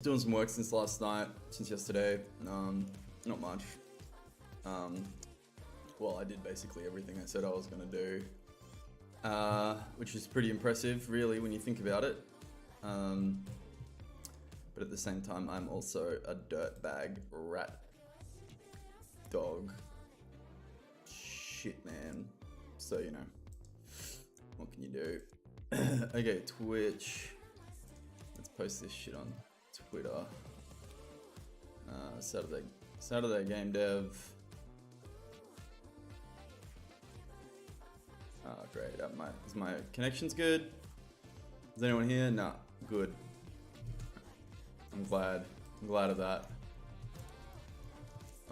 Doing some work since last night, since yesterday. Not much. Well, I did basically everything I said I was gonna do, which is pretty impressive, really, when you think about it. But at the same time, I'm also a dirtbag rat dog. Shit, man. So, you know, what can you do? Okay, Twitch. Let's post this shit on Twitter. Saturday Game Dev. Oh, great. Is my connection's good? Is anyone here? Nah, good. I'm glad of that.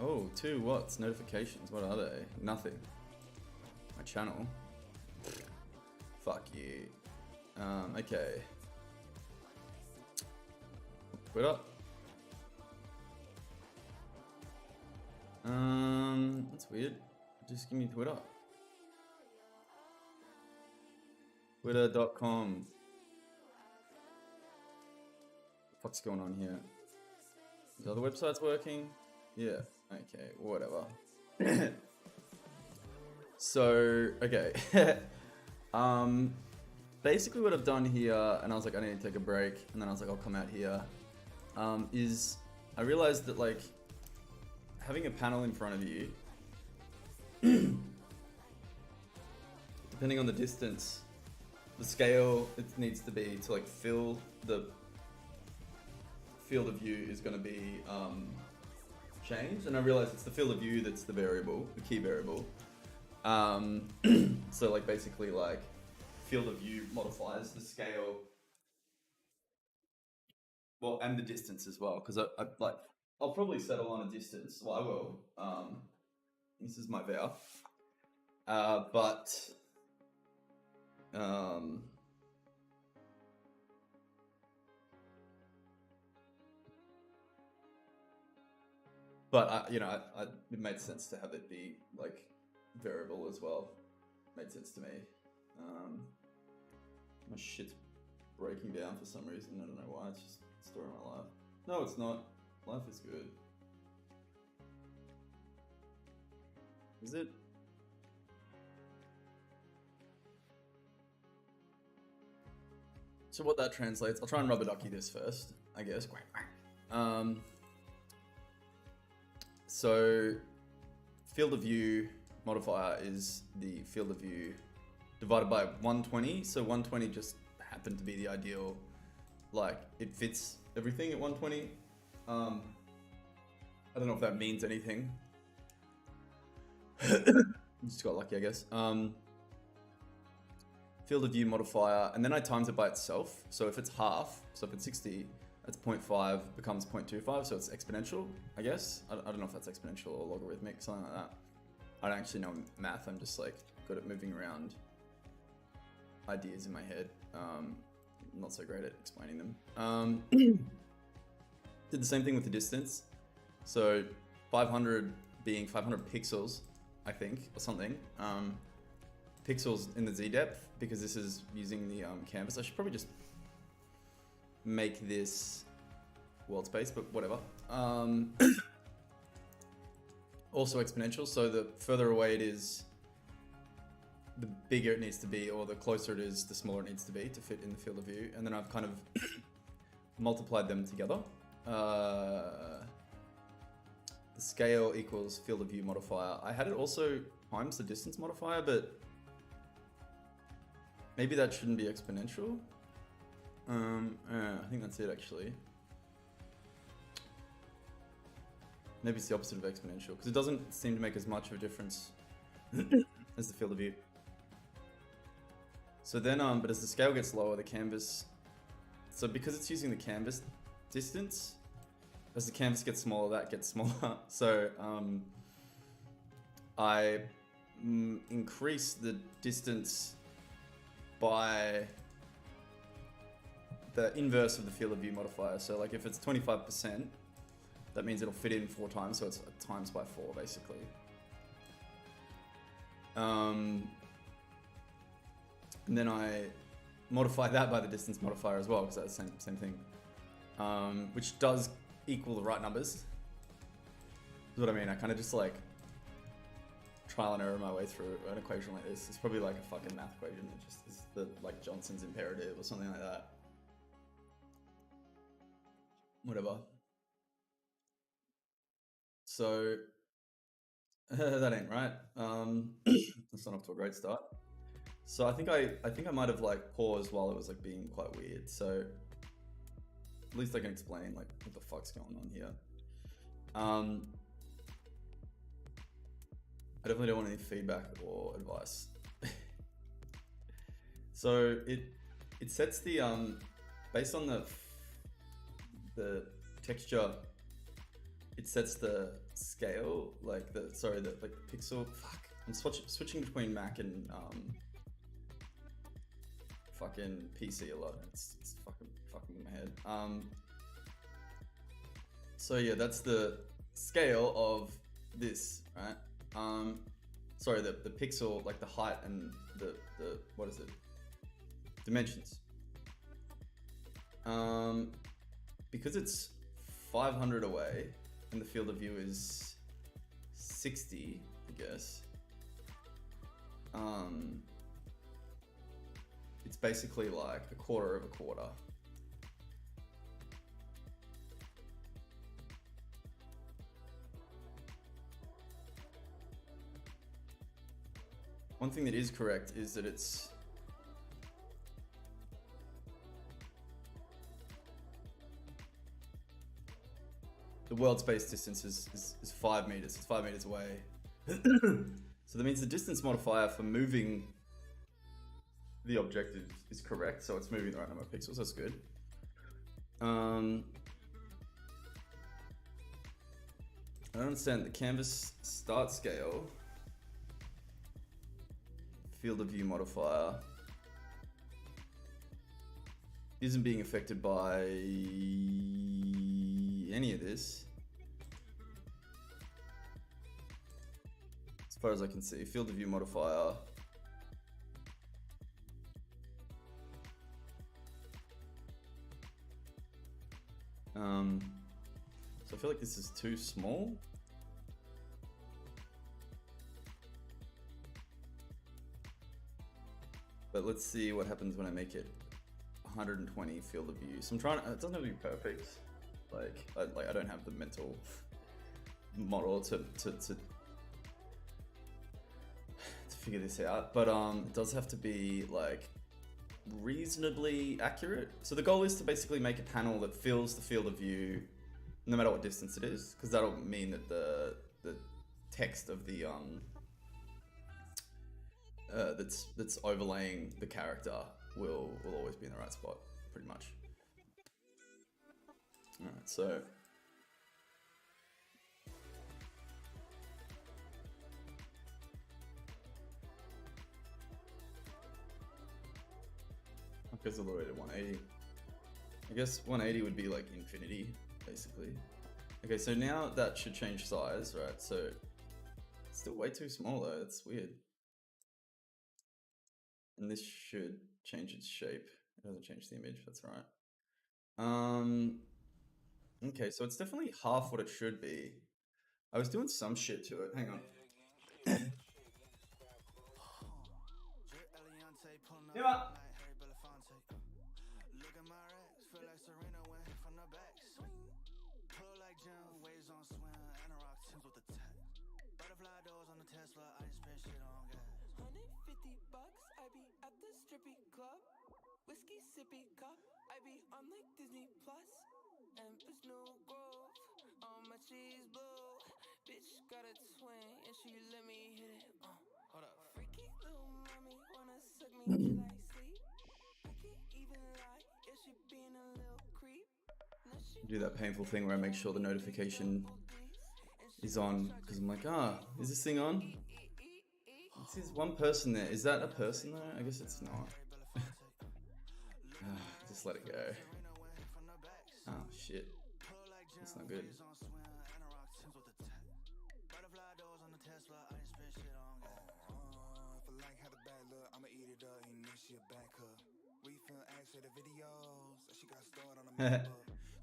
Oh, 2 what's notifications? What are they? Nothing. My channel. Fuck you. Okay. Twitter. That's weird. Just give me Twitter. Twitter.com. What's going on here? The other website's working? Yeah. Okay, whatever. So, okay. Basically what I've done here, and I was like, I need to take a break, and then I was like, I'll come out here, is I realized that, like, having a panel in front of you, depending on the distance, the scale it needs to be to, like, fill the field of view is going to be changed, and I realized it's the field of view that's the variable, the key variable. So, like, basically, like, field of view modifies the scale, well, and the distance as well, because I'll probably settle on a distance. Well, I will. This is my vow. But you know, it made sense to have it be, like, variable as well. Made sense to me. My shit's breaking down for some reason. I don't know why. It's just the story of my life. No, it's not. Life is good. Is it? So what that translates, I'll try and rubber ducky this first, I guess. So field of view modifier is the field of view divided by 120. So 120 just happened to be the ideal, like, it fits everything at 120. I don't know if that means anything. Just got lucky, I guess. Field of view modifier, and then I times it by itself. So if it's half, so if it's 60, that's 0.5 becomes 0.25, so it's exponential, I guess. I don't know if that's exponential or logarithmic, something like that. I don't actually know math, I'm just, like, good at moving around ideas in my head. Not so great at explaining them. Did the same thing with the distance. So 500 being 500 pixels, I think, or something. Pixels in the Z depth, because this is using the canvas. I should probably just make this world space, but whatever. Also exponential, so the further away it is, the bigger it needs to be, or the closer it is, the smaller it needs to be to fit in the field of view. And then I've kind of multiplied them together. The scale equals field of view modifier. I had it also times the distance modifier, but maybe that shouldn't be exponential. I think that's it, actually. Maybe it's the opposite of exponential, because it doesn't seem to make as much of a difference as the field of view. So then, but as the scale gets lower, the canvas, so because it's using the canvas distance, as the canvas gets smaller, that gets smaller. So I increase the distance by the inverse of the field of view modifier. So, like, if it's 25%, that means it'll fit in 4 times, so it's times by 4, basically. And then I modify that by the distance modifier as well, because that's the same thing. which does equal the right numbers. Is what I mean. I kind of just like trial and error my way through an equation like this. It's probably like a fucking math equation. It just is the like Johnson's imperative or something like that. Whatever. So that ain't right. That's not off to a great start. So I think I might have like paused while it was like being quite weird. So at least I can explain like what the fuck's going on here. I definitely don't want any feedback or advice. So it sets the based on the texture, it sets the scale, like the pixel. Fuck, I'm switching between Mac and fucking PC a lot. It's fucking my head. So yeah, that's the scale of this, right? Sorry, the pixel, like the height and the what is it? Dimensions. Because it's 500 away and the field of view is 60, I guess. It's basically like a quarter of a quarter. One thing that is correct is that it's the world space distance is 5 meters. It's 5 meters away. So that means the distance modifier for moving the object is correct. So it's moving the right number of pixels. That's good. I don't understand the canvas start scale. Field of view modifier isn't being affected by any of this. As far as I can see, field of view modifier. So I feel like this is too small. But let's see what happens when I make it 120 field of view. So I'm trying. It doesn't have to be perfect. I don't have the mental model to figure this out. But it does have to be like reasonably accurate. So the goal is to basically make a panel that fills the field of view, no matter what distance it is, because that'll mean that the text of the that's overlaying the character will always be in the right spot, pretty much. All right, so I guess all the way to 180. I guess 180 would be like infinity, basically. Okay, so now that should change size, right? So it's still way too small though. That's weird. And this should change its shape. It doesn't change the image, that's right. Okay, so it's definitely half what it should be. I was doing some shit to it. Hang on. Yeah. Whiskey sippy cup, I be on like Disney Plus. Empress New Grove, on my cheese blue. Bitch got a twin and she let me hit it. Hold up. Freaky little mommy wanna suck me till I sleep. I can't even lie if she being a little creep. Do that painful thing where I make sure the notification is on because I'm like, is this thing on? It says one person there. Is that a person though? I guess it's not. Just let it go. Oh shit. That's not good.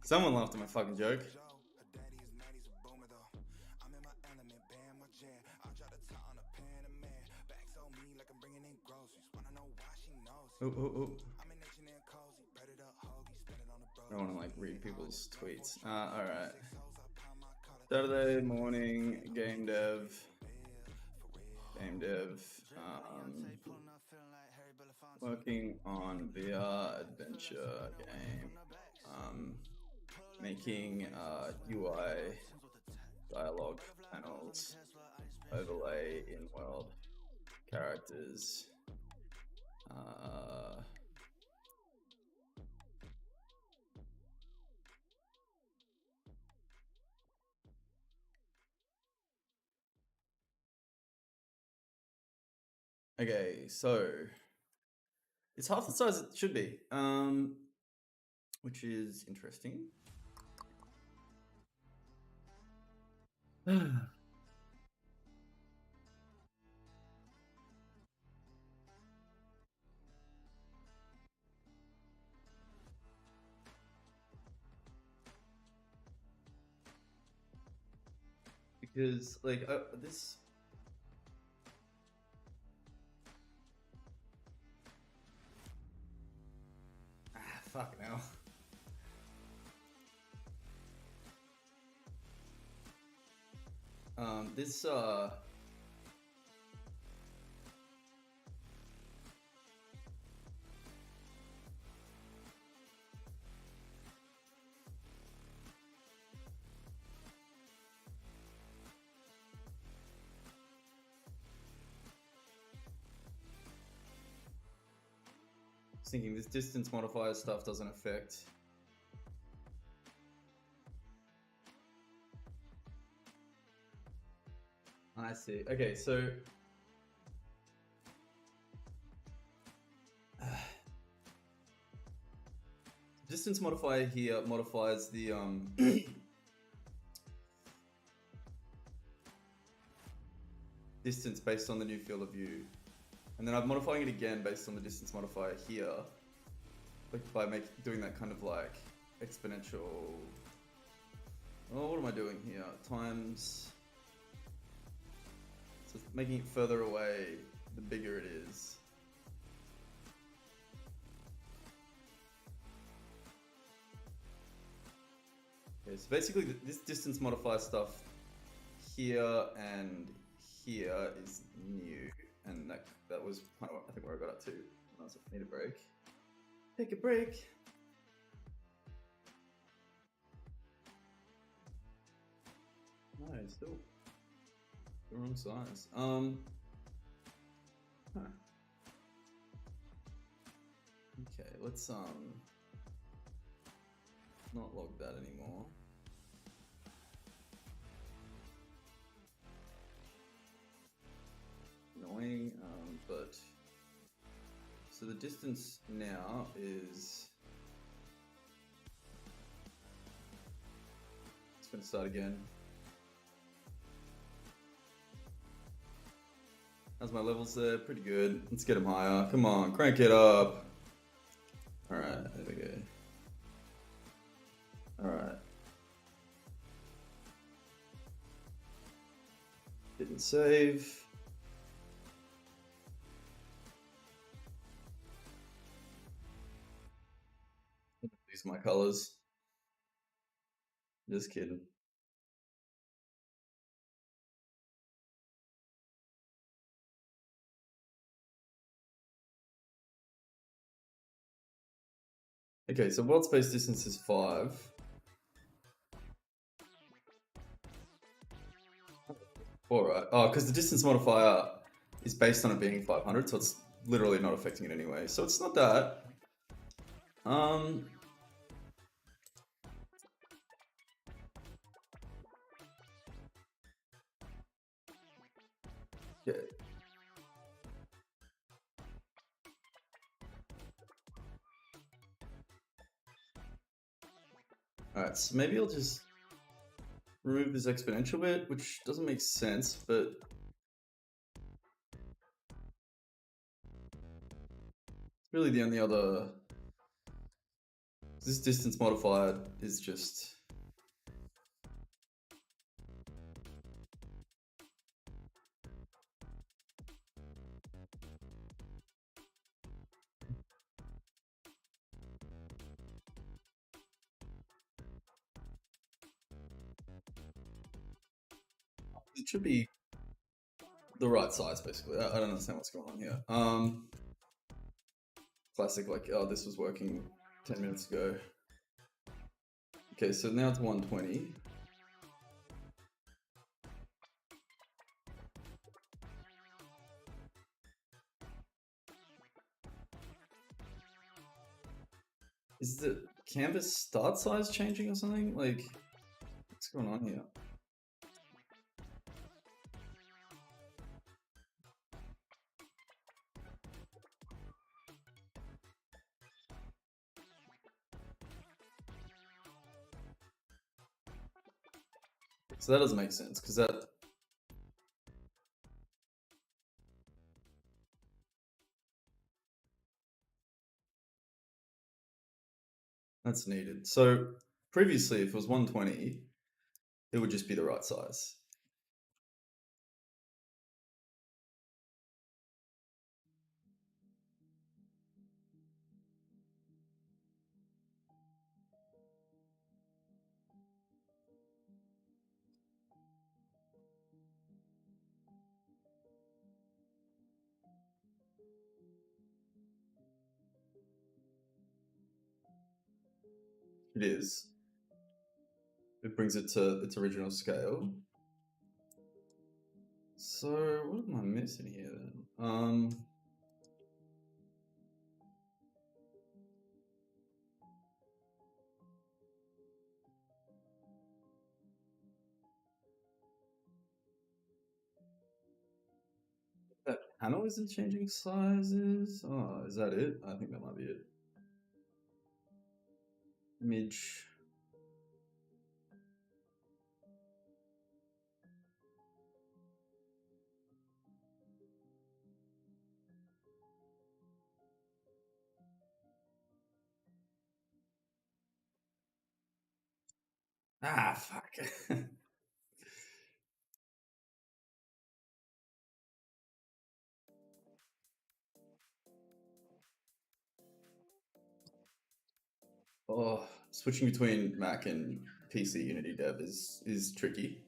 Someone laughed at my fucking joke. Ooh, ooh, ooh. I don't want to like read people's tweets. Alright. Saturday morning, game dev. Working on VR adventure game. Making UI dialogue panels, overlay in world characters. Okay, so it's half the size it should be, which is interesting. Because like this. Fuck now. This thinking this distance modifier stuff doesn't affect. I see. Okay, so distance modifier here modifies the distance based on the new field of view, and then I'm modifying it again based on the distance modifier here, like by doing that kind of like exponential. Oh, what am I doing here? Times. So it's making it further away, the bigger it is. Okay, so basically this distance modifier stuff here and here is new, and that was kind of, I think, where I got up to when I was like, need a break. Take a break. No, still the wrong size. Huh. Okay, let's not log that anymore. Annoying, but so the distance now is, it's gonna start again. How's my levels there? Pretty good. Let's get them higher. Come on, crank it up. All right, there we go. All right. Didn't save. These are my colors. Just kidding. Okay, so world space distance is 5. Alright. Oh, because the distance modifier is based on it being 500, so it's literally not affecting it anyway. So it's not that. Yeah. Alright, so maybe I'll just remove this exponential bit, which doesn't make sense, but it's really the only other This distance modifier is just... It should be the right size, basically. I don't understand what's going on here. Classic, like, oh, this was working 10 minutes ago. Okay, so now it's 120. Is the canvas start size changing or something? Like, what's going on here? So that doesn't make sense, because that's needed. So previously, if it was 120, it would just be the right size. It is. It brings it to its original scale. So what am I missing here then? That panel isn't changing sizes. Oh, is that it? I think that might be it. Image. Ah, fuck. Oh, switching between Mac and PC Unity Dev is tricky.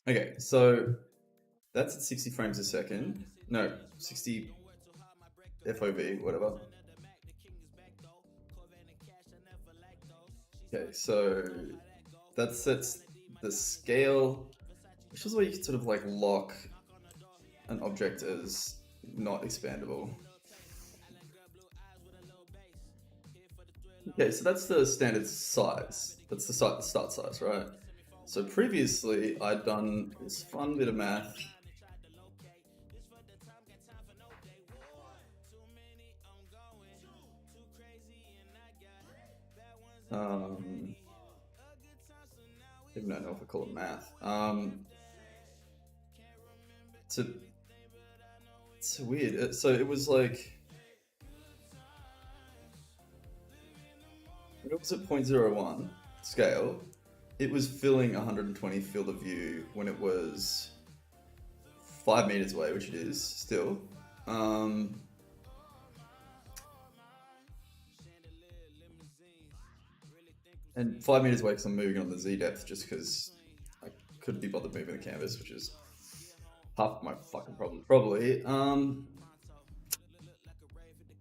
Okay, so that's at 60 frames a second. No, 60 FOV, whatever. Okay, so that sets the scale, which is where you can sort of like lock an object as not expandable. Okay, so that's the standard size. That's the start size, right? So previously, I'd done this fun bit of math. Even don't know if I call it math. It's weird. So it was like, when it was at 0.01 scale, it was filling 120 field of view when it was 5 meters away, which it is still. And 5 meters away because I'm moving on the Z depth just because I couldn't be bothered moving the canvas, which is half my fucking problem, probably.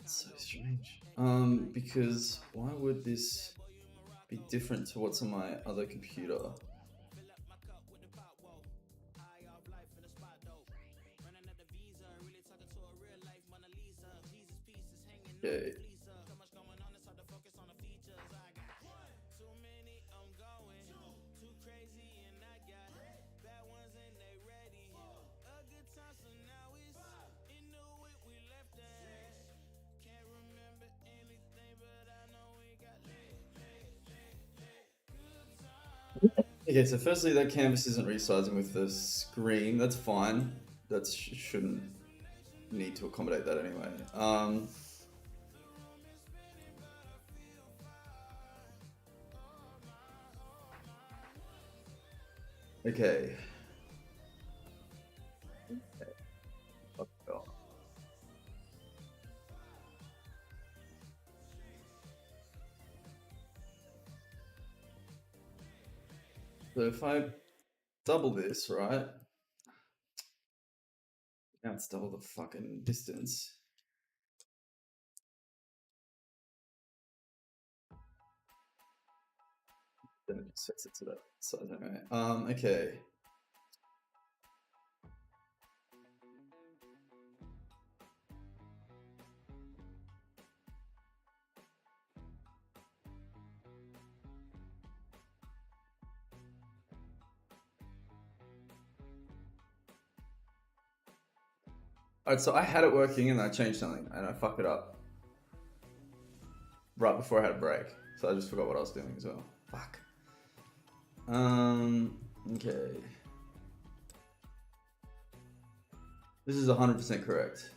It's so strange. Because why would this be different to what's on my other computer? Okay. Okay, so firstly, that canvas isn't resizing with the screen. That's fine. That shouldn't need to accommodate that anyway. Okay. Fuck off. So if I double this, right? Now it's double the fucking distance. Then it just sets it to that size anyway. Okay. Alright, so I had it working and I changed something and I fucked it up right before I had a break. So I just forgot what I was doing as well. Fuck. Okay. This is 100% correct.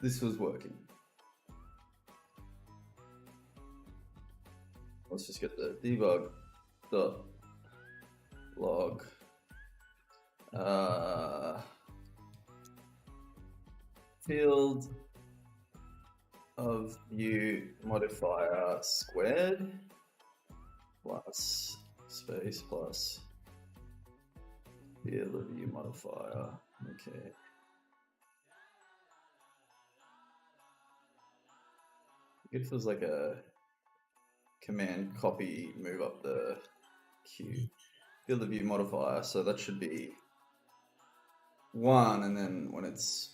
This was working. Let's just get the debug dot log field of view modifier squared plus space plus field of view modifier. Okay. It feels like a command copy move up the queue. Field of view modifier, so that should be 1, and then when it's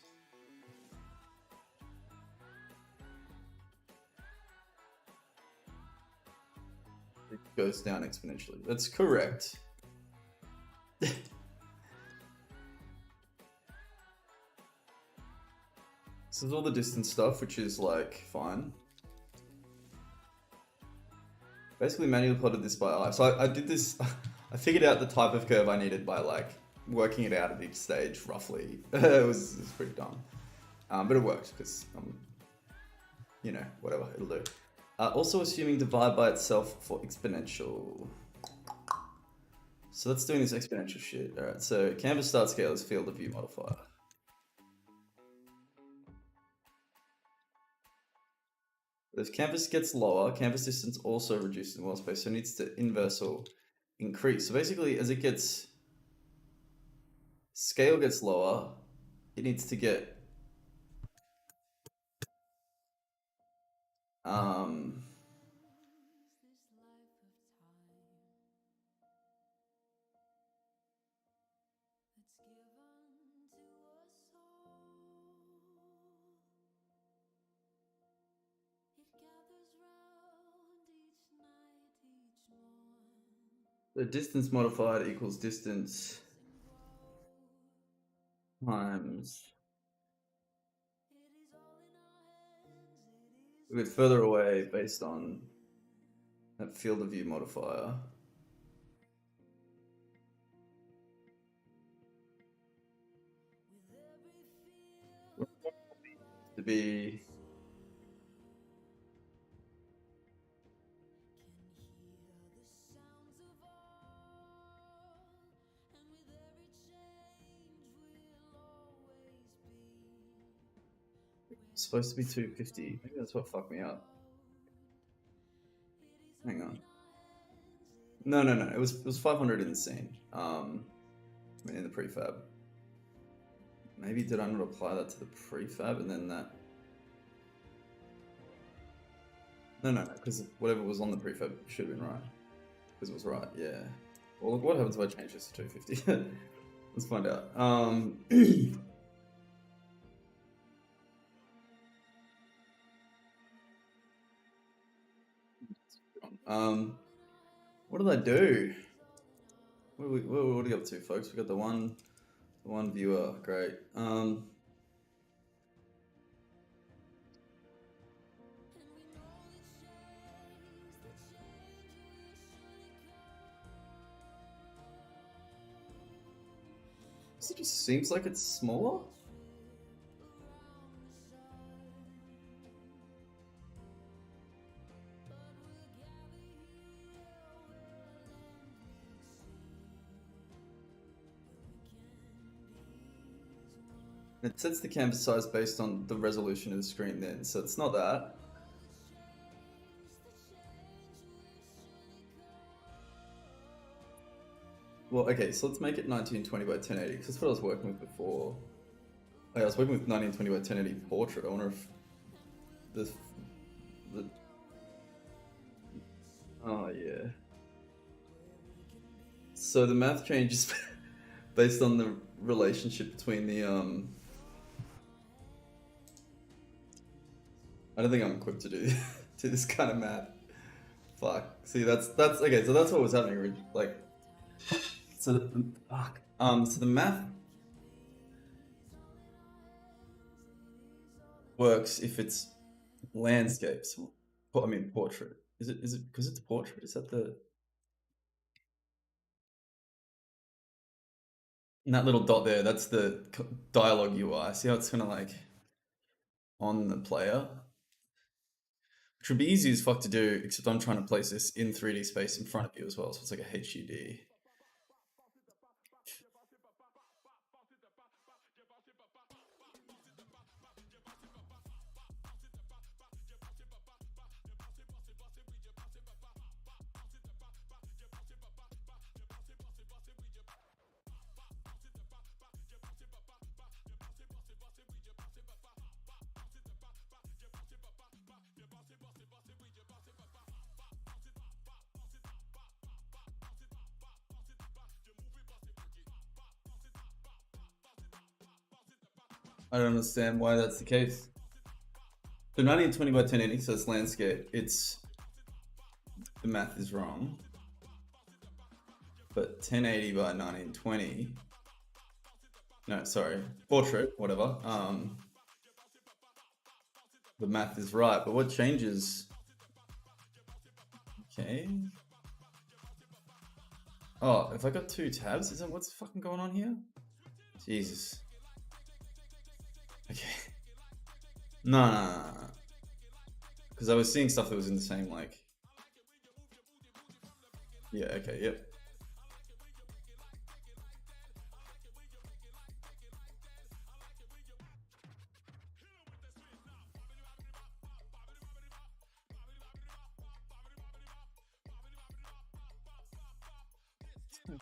it goes down exponentially. That's correct. This is all the distance stuff, which is like fine. Basically manually plotted this by eye. So I did this, I figured out the type of curve I needed by like working it out at each stage roughly. it was pretty dumb. But it worked because, you know, whatever, it'll do. Also assuming divide by itself for exponential. So that's doing this exponential shit. All right, so canvas start scale is field of view modifier. If canvas gets lower, canvas distance also reduces in wall space, so it needs to inverse or increase. So basically, as it gets, scale gets lower, it needs to get, the distance modified equals distance times. We get further away based on that field of view modifier. To be supposed to be 250. Maybe that's what fucked me up. Hang on. No. It was 500 in the scene. In the prefab. Maybe did I not apply that to the prefab and then that? No, because whatever was on the prefab should have been right. Because it was right, yeah. Well, look, what happens if I change this to 250? Let's find out. What did I do? What are we up to, folks? We got the one viewer. Great. It just seems like it's smaller. It sets the canvas size based on the resolution of the screen then, so it's not that. Well, okay, so let's make it 1920 by 1080, because that's what I was working with before. Oh, yeah, I was working with 1920 by 1080 portrait. I wonder if the oh yeah. So the math changes based on the relationship between the I don't think I'm equipped to do to this kind of math. Fuck. See, that's okay. So that's what was happening. Like, so fuck. So the math works if it's landscapes. I mean, portrait. Is it because it's portrait? Is that the and that little dot there? That's the dialogue UI. See how it's kind of like on the player, which would be easy as fuck to do. Except I'm trying to place this in 3D space in front of you as well, so it's like a HUD. I don't understand why that's the case. So 1920 by 1080 says landscape. It's the math is wrong. But 1080 by 1920. No, sorry, portrait, whatever. The math is right, but what changes? Okay. Oh, if I got two tabs, is that what's fucking going on here? Jesus. Okay. No. Because I was seeing stuff that was in the same, like... Yeah, okay, yep.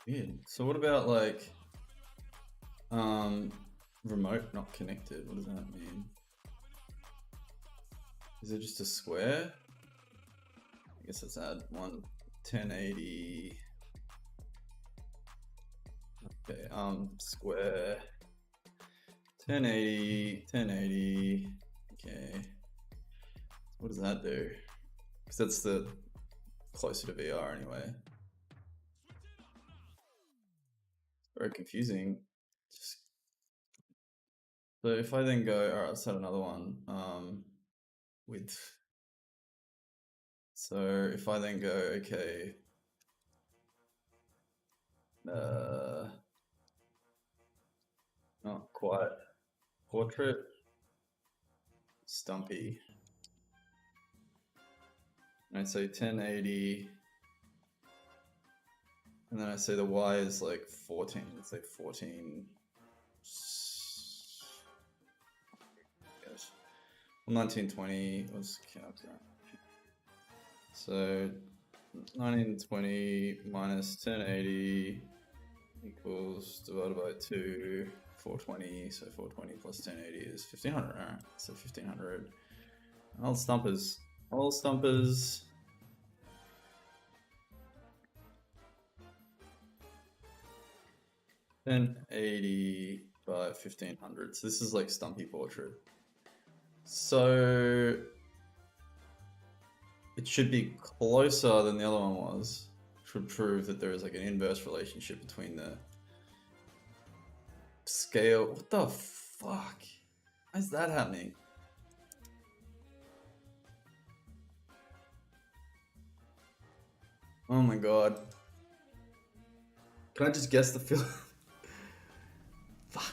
Weird. So what about, like... remote not connected? What does that mean? Is it just a square? I guess let's add one 1080. Okay, square 1080. Okay. What does that do? Because that's the closer to VR anyway. Very confusing. So if I then go, all right, let's add another one. Width. So if I then go, okay, not quite portrait, stumpy. And I say 1080, and then I say the Y is like 14. Let's say 14. Yes. Well, 1920 was count. So 1920 minus 1080 equals divided by 2, 420. So 420 plus 1080 is 1500. All right, so 1500. Old stumpers. 1080 by 1500. So this is like Stumpy Portrait. So it should be closer than the other one was, which would prove that there is like an inverse relationship between the scale. What the fuck? Why is that happening? Oh my god. Can I just guess the film? Fuck.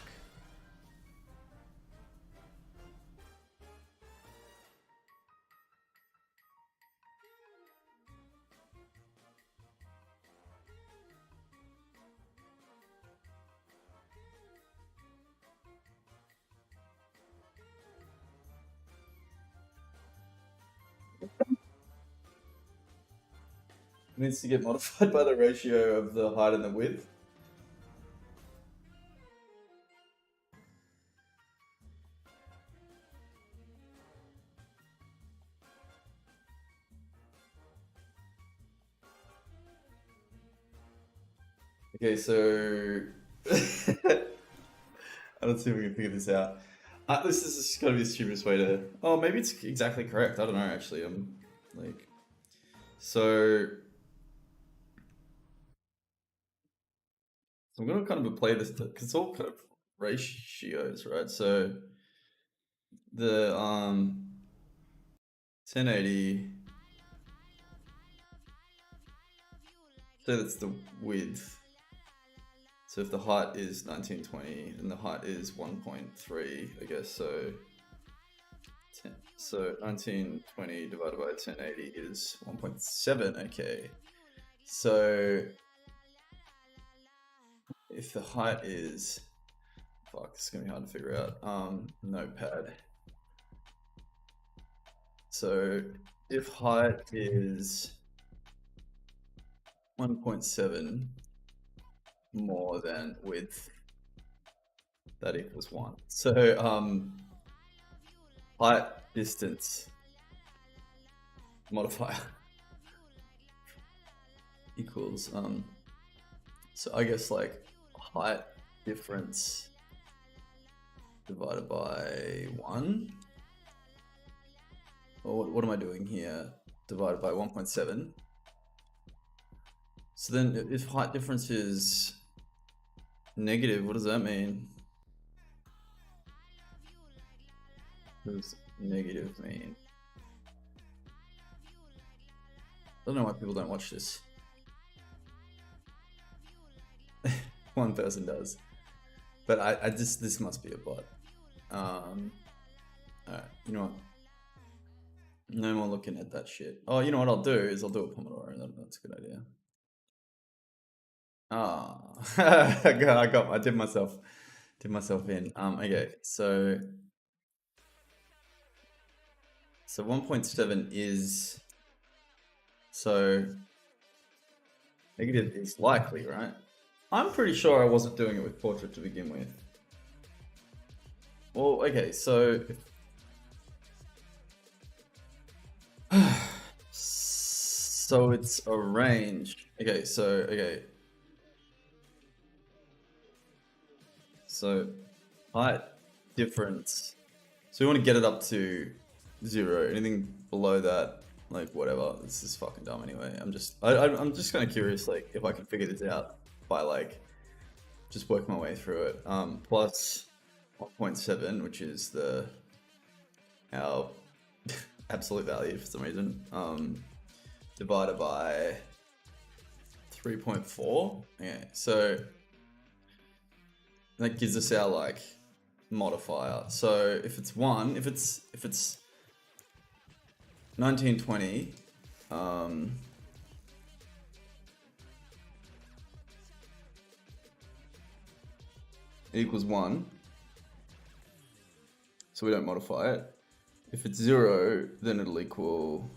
needs to get modified by the ratio of the height and the width. Okay, so I don't see if we can figure this out. This is just gotta be the stupidest way to. Oh, maybe it's exactly correct. I don't know. Actually, I'm like, so I'm gonna kind of play this because it's all kind of ratios, right? So the 1080. So that's the width. So if the height is 1920 and the height is 1.3, I guess, so 1920 divided by 1080 is 1.7, okay. So if the height is, fuck, it's gonna be hard to figure out, notepad. So if height is 1.7 more than width, that equals 1. So height distance modifier equals so I guess like height difference divided by 1, or what am I doing here, divided by 1.7. So then if height difference is negative, what does that mean? What does negative mean? I don't know why people don't watch this. One person does. But I just, this must be a bot. Alright, you know what? No more looking at that shit. Oh, you know what I'll do is I'll do a Pomodoro. That's a good idea. Ah, I did myself in. Okay, so 1.7 is, so negative is likely, right? I'm pretty sure I wasn't doing it with portrait to begin with. Well, okay, so so it's a range. Okay, so height difference. So we want to get it up to 0. Anything below that, like whatever. This is fucking dumb anyway. I'm just kind of curious, like if I can figure this out by like just work my way through it. Plus 1.7, which is our absolute value for some reason. Divided by 3.4. Okay, so that gives us our like modifier. So if it's 1, if it's 1920, it equals 1, so we don't modify it. If it's 0, then it'll equal,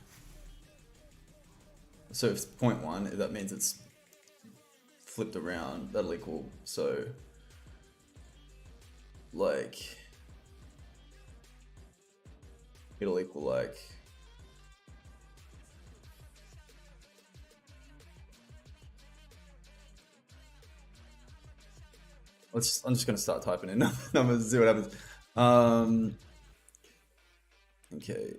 so if it's 0.1, that means it's flipped around, that'll equal, so like it'll equal like I'm just gonna start typing in numbers and see what happens. Okay.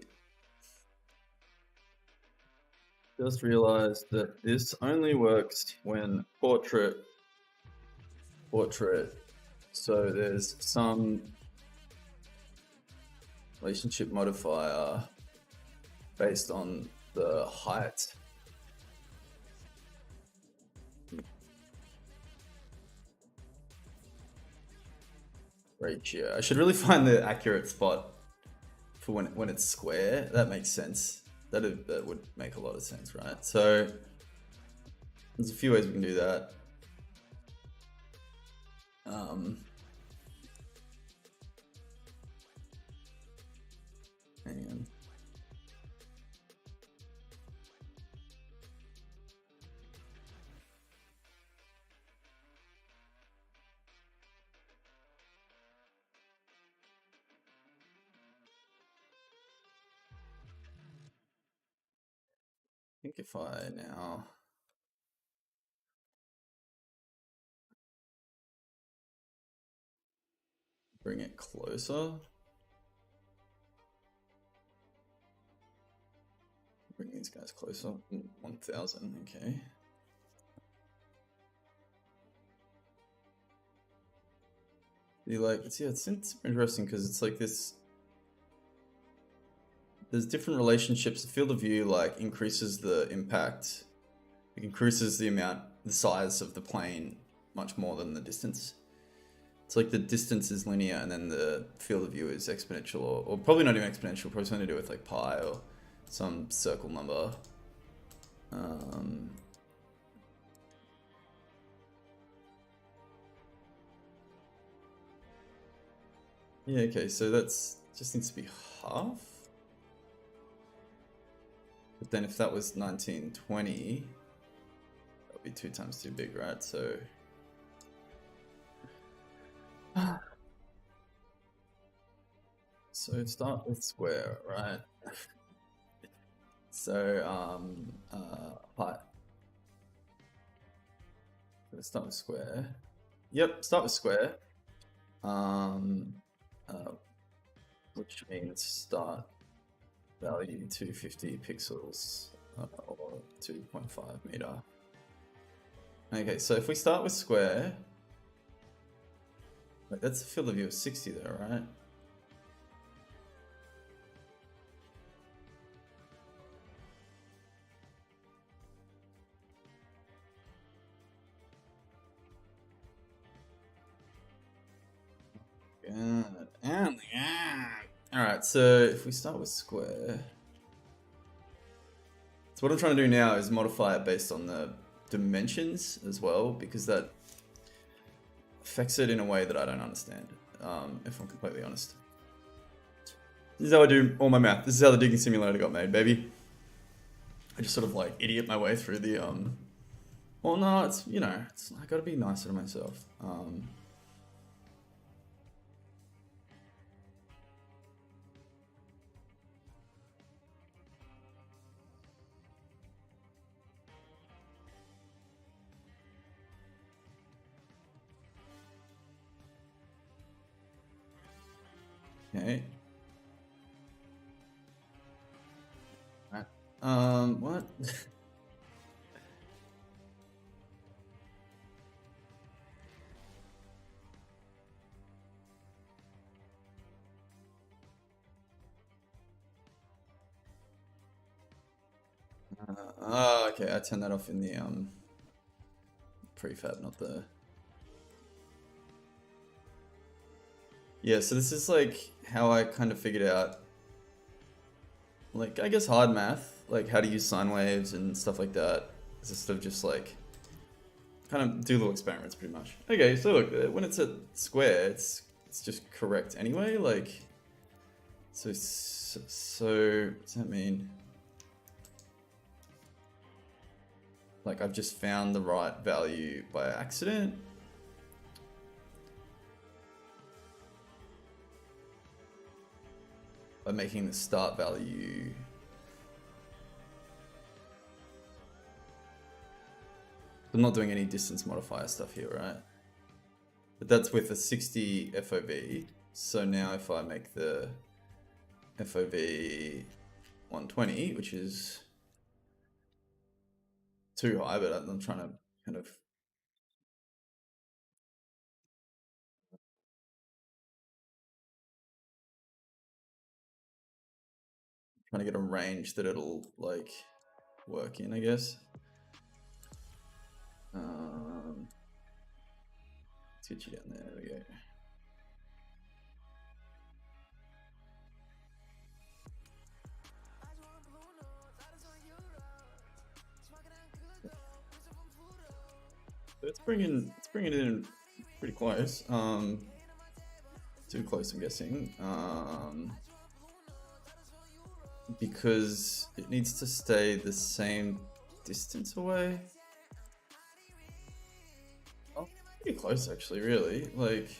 Just realized that this only works when portrait. So there's some relationship modifier based on the height. Ratio. I should really find the accurate spot for when it's square. That makes sense. That would make a lot of sense, right? So there's a few ways we can do that. Hang on. think if I now bring it closer, bring these guys closer, 1000, okay. You like, it's, yeah, it's interesting because it's like this, there's different relationships. The field of view like increases the impact, it increases the amount, the size of the plane much more than the distance. It's like the distance is linear and then the field of view is exponential, or probably not even exponential, probably something to do with like pi or some circle number. Yeah, okay, so that's just needs to be half. But then if that was 1920, that would be 2 times too big, right? So so start with square, right? So pi. Let's start with square. Yep, start with square. Which means start value 250 pixels or 2.5 meter. Okay, so if we start with square, wait, that's a field of view of 60 there, right? Alright, so if we start with square, so what I'm trying to do now is modify it based on the dimensions as well, because that affects it in a way that I don't understand, if I'm completely honest. This is how I do all my math. This is how the digging simulator got made, baby. I just sort of like idiot my way through the, well, no, it's, you know, it's, I gotta be nicer to myself. Okay. What? Oh, okay, I turned that off in the prefab, not the... Yeah, so this is like how I kind of figured out, like, I guess hard math, like how to use sine waves and stuff like that. It's just sort of just like, kind of do little experiments pretty much. Okay, so look, when it's a square, it's just correct anyway, like, so does that mean? Like I've just found the right value by accident? By making the start value I'm not doing any distance modifier stuff here, right? But that's with a 60 FOV. So now if I make the FOV 120, which is too high, but I'm trying to kind of trying to get a range that it'll like work in, I guess. Let's get you down there. There we go. So it's bringing it in pretty close. Too close, I'm guessing. Because it needs to stay the same distance away. Oh, pretty close actually, really. Like,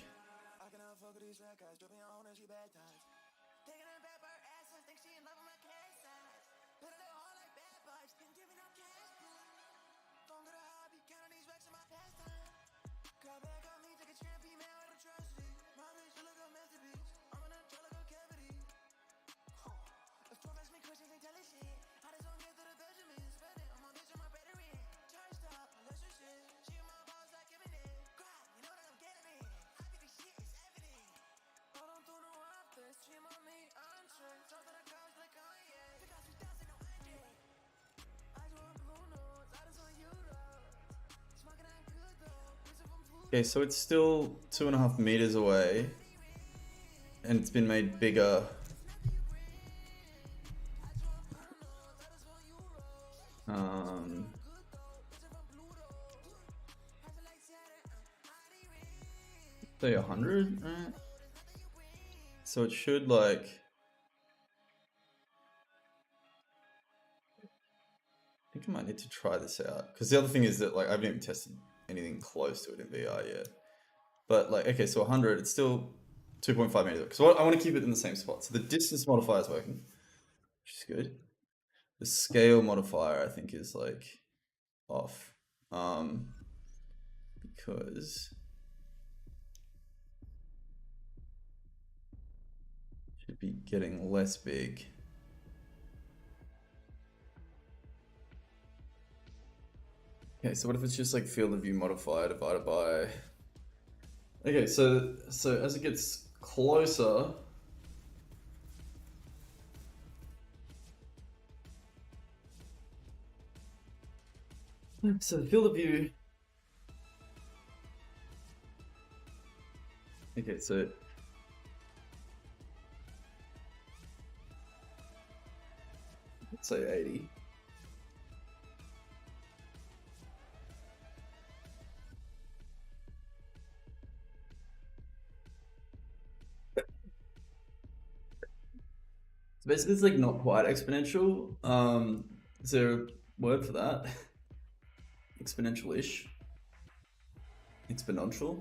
Okay, so it's still 2.5 meters away, and it's been made bigger. Say 100, right? So it should like. I think I might need to try this out because the other thing is that like I haven't even tested anything close to it in VR yet. But like, okay, so 100, it's still 2.5 meters. Because I want to keep it in the same spot. So the distance modifier is working, which is good. The scale modifier I think is like off, because it should be getting less big. Okay, so what if it's just like field of view modifier divided by. Okay, so as it gets closer, so the field of view. Okay, so let's say 80. So basically, it's like not quite exponential. Is there a word for that? Exponential-ish. Exponential.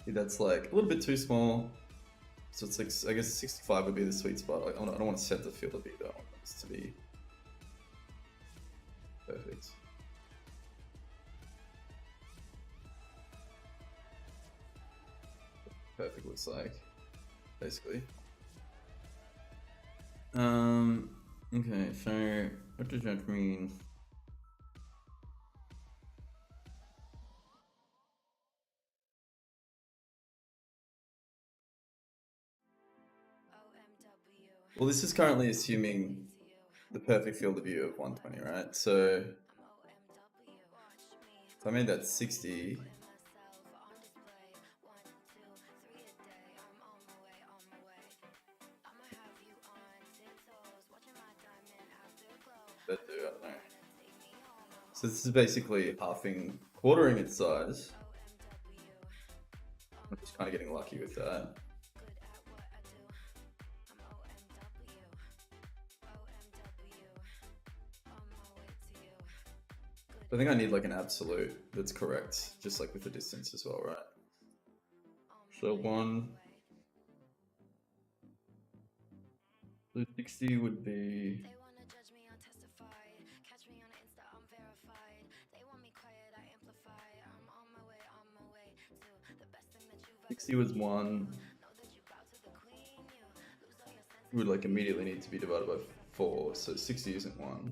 That's like a little bit too small. So it's like, I guess 65 would be the sweet spot. I don't want to set the field of view. I want this to be perfect. Perfect looks like, basically. Okay, so what does that mean? Well, this is currently assuming the perfect field of view of 120, right? So if I made that 60, I don't know. So this is basically quartering its size. I'm just kind of getting lucky with that. I think I need like an absolute that's correct, just like with the distance as well, right? So 60 would be. 60 was 1. Would like immediately need to be divided by 4, so 60 isn't 1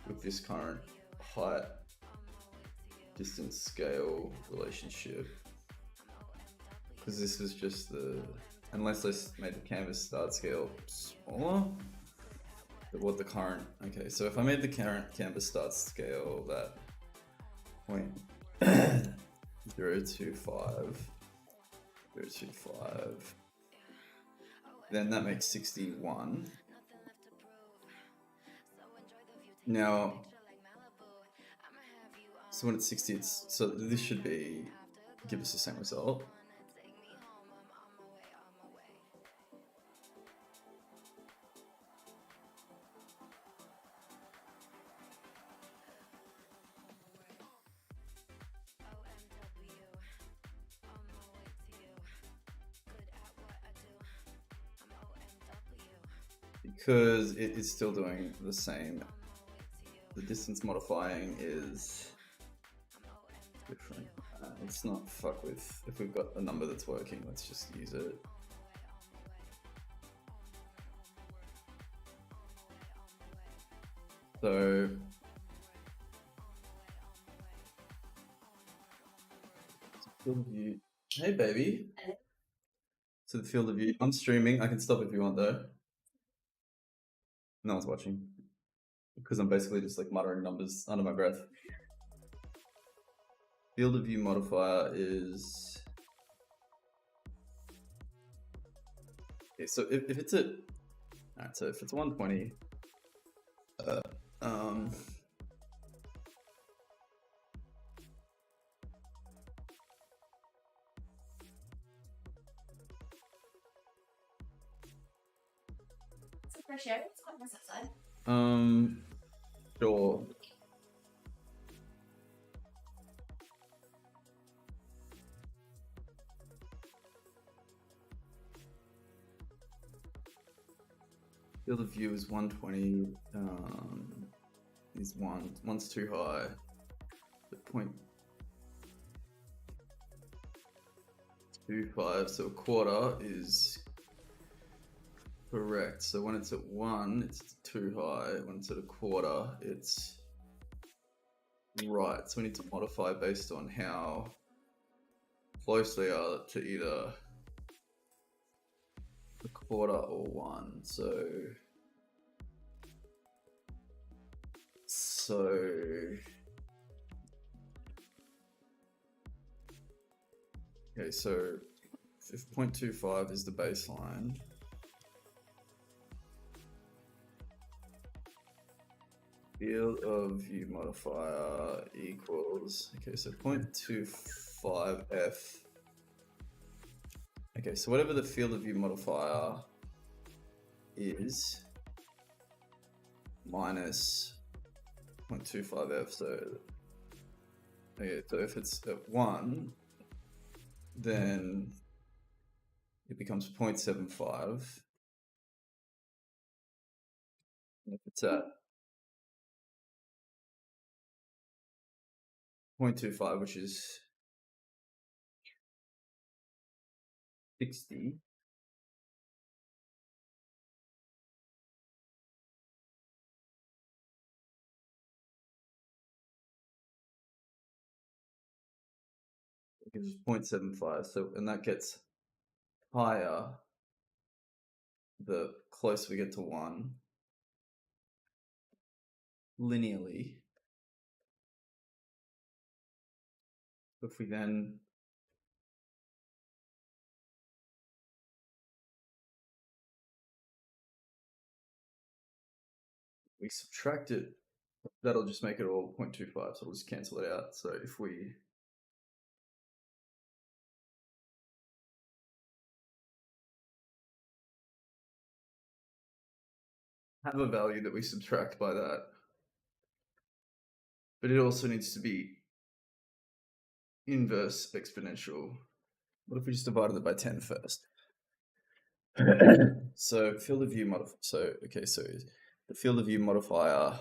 with this current height distance scale relationship, because this is just unless I made the canvas start scale smaller, what the current. Okay, so if I made the current canvas start scale that 0.025, then that makes 61. Now, so when it's 60, so this should give us the same result. Because it is still doing the same. The distance modifying is different. Let's not fuck with, if we've got a number that's working, let's just use it. So Field of view. Hey, baby. To the field of view. I'm streaming. I can stop if you want, though. No one's watching. Because I'm basically just like muttering numbers under my breath. Field of view modifier is. Okay, so if it's at. Alright, so if it's 120. It's fresh air. It's quite nice outside. Sure. Field of view is 120. Is one's too high. The 0.25, so a quarter is correct. So when it's at 1, it's too high. When it's at a quarter, it's right. So we need to modify based on how close they are to either a quarter or 1. Okay, so if 0.25 is the baseline, field of view modifier equals, okay, so 0.25f. Okay, so whatever the field of view modifier is, minus 0.25f, so okay, so if it's at 1, then it becomes 0.75. And if it's at 0.25, which is 60, it gives us 0.75. So, and that gets higher the closer we get to 1 linearly. If we then we subtract it, that'll just make it all 0.25, so we'll just cancel it out. So if we have a value that we subtract by that, but it also needs to be inverse exponential. What if we just divided it by 10 first? So field of view modifier. So okay, so the field of view modifier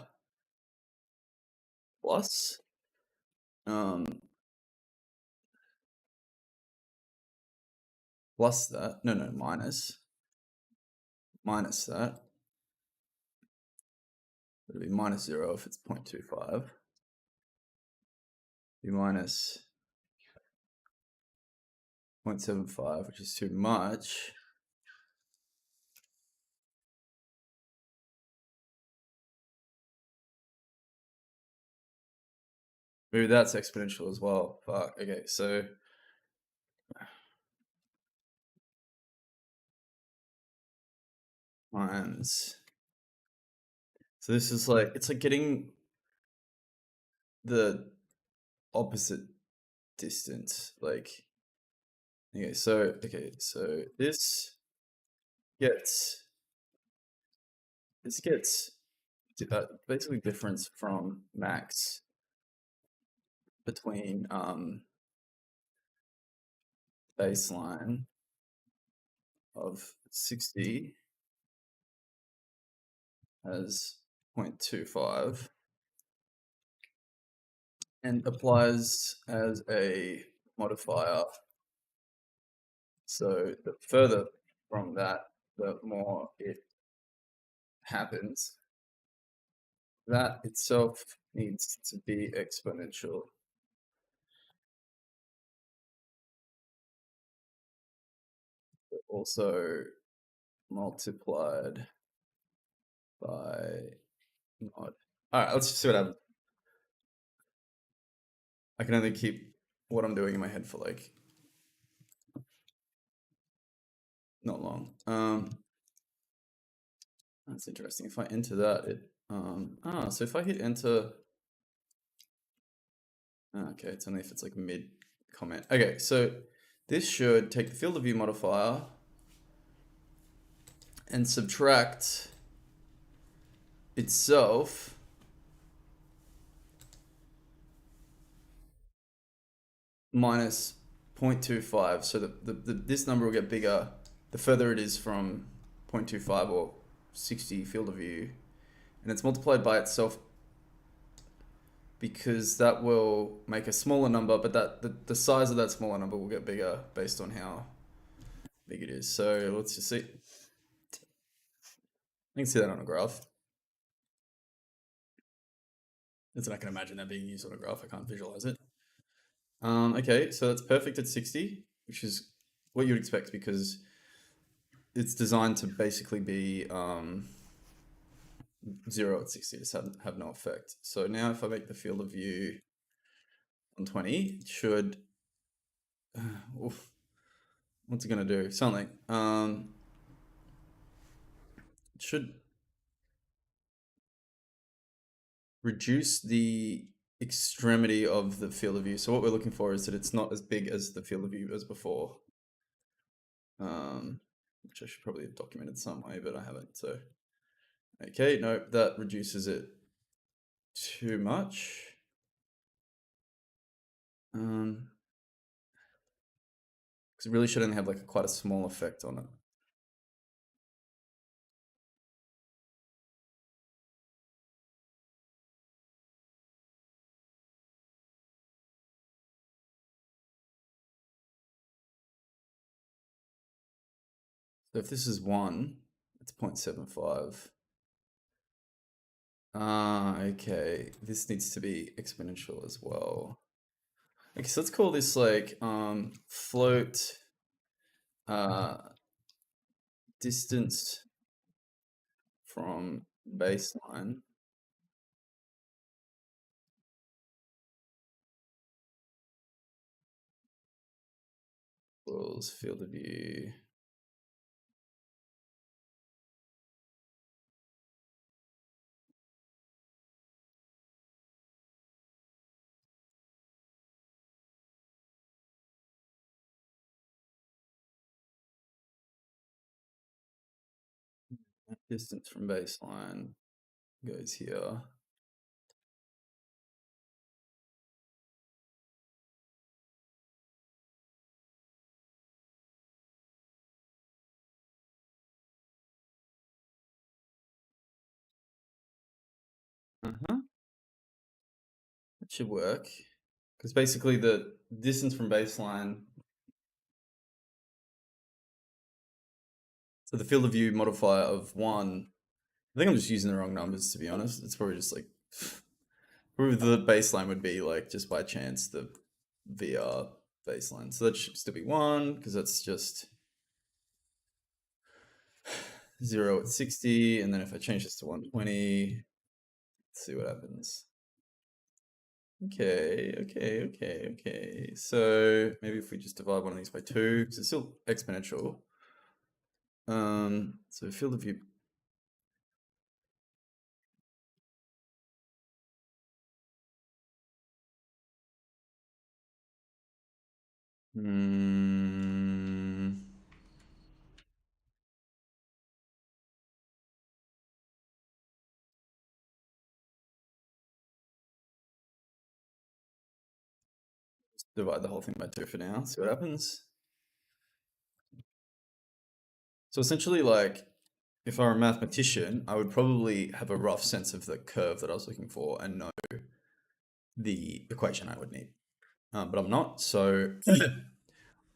plus plus that. No, minus that. It'll be minus 0 if it's 0.25. Be minus 0.75, which is too much. Maybe that's exponential as well. Fuck. Okay, so times. So this is like, it's like getting the opposite distance. Like, okay, so this gets basically difference from max between baseline of 60 as 0.25 and applies as a modifier. So the further from that, the more it happens. That itself needs to be exponential. also multiplied by mod. All right, let's see what happens. I can only keep what I'm doing in my head for like not long. That's interesting. If I enter that, it so if I hit enter, okay, it's only if it's like mid comment. Okay, so this should take the field of view modifier and subtract itself minus 0.25. So this number will get bigger the further it is from 0.25 or 60 field of view, and it's multiplied by itself because that will make a smaller number, but that the size of that smaller number will get bigger based on how big it is. So let's just see. You can see that on a graph. That's what I can imagine that being used on a graph. I can't visualize it. Okay, so that's perfect at 60, which is what you'd expect because it's designed to basically be 0 at 60, just have no effect. So now if I make the field of view 120, it should, what's it gonna do? Something. It should reduce the extremity of the field of view. So what we're looking for is that it's not as big as the field of view as before. Which I should probably have documented some way, but I haven't. So, okay, no, that reduces it too much. Because it really should only have like quite a small effect on it. So if this is 1, it's 0.75. Okay. This needs to be exponential as well. Okay, so let's call this like float distance from baseline equals field of view distance from baseline goes here. That should work. Because basically the distance from baseline, so the field of view modifier of 1, I think I'm just using the wrong numbers to be honest. It's probably just like, probably the baseline would be like just by chance the VR baseline. So that should still be 1 because that's just 0 at 60. And then if I change this to 120, let's see what happens. Okay. So maybe if we just divide one of these by 2, because it's still exponential. So field of view. Just divide the whole thing by 2 for now, see what happens. So essentially, like, if I were a mathematician, I would probably have a rough sense of the curve that I was looking for and know the equation I would need. But I'm not, so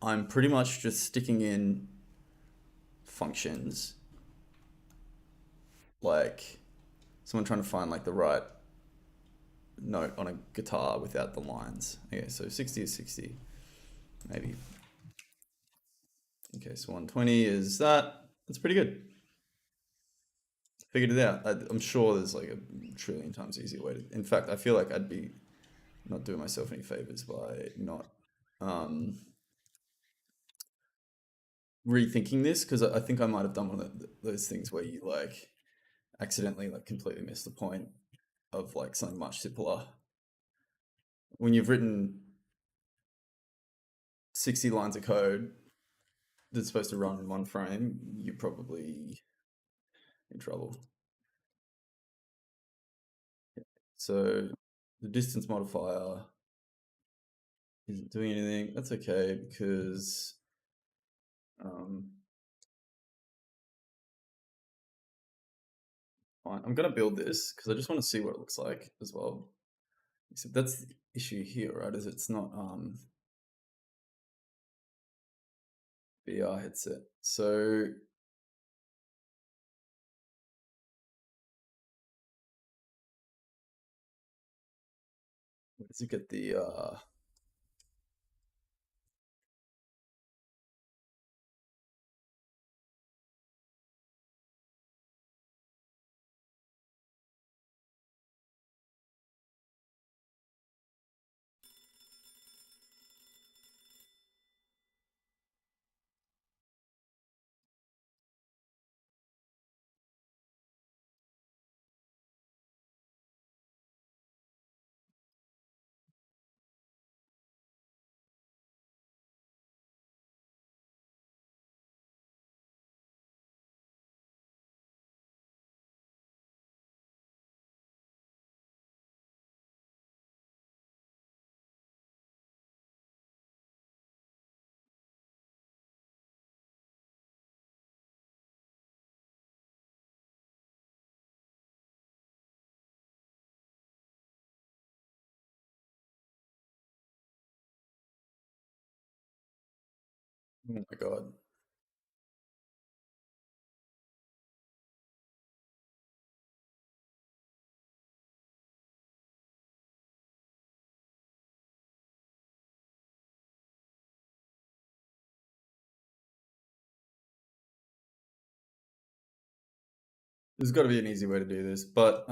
I'm pretty much just sticking in functions, like someone trying to find like the right note on a guitar without the lines. Okay, so 60 is 60, maybe Okay, so 120 is that. That's pretty good. Figured it out. I'm sure there's like a trillion times easier way to. In fact, I feel like I'd be not doing myself any favors by not um, rethinking this because I think I might have done one of those things where you like accidentally like completely miss the point of like something much simpler. When you've written 60 lines of code that's supposed to run in one frame, you're probably in trouble. So the distance modifier isn't doing anything. That's okay because um, fine. I'm gonna build this because I just want to see what it looks like as well. Except that's the issue here, right? Is it's not VR headset. So where does it get the oh my god. There's got to be an easy way to do this, but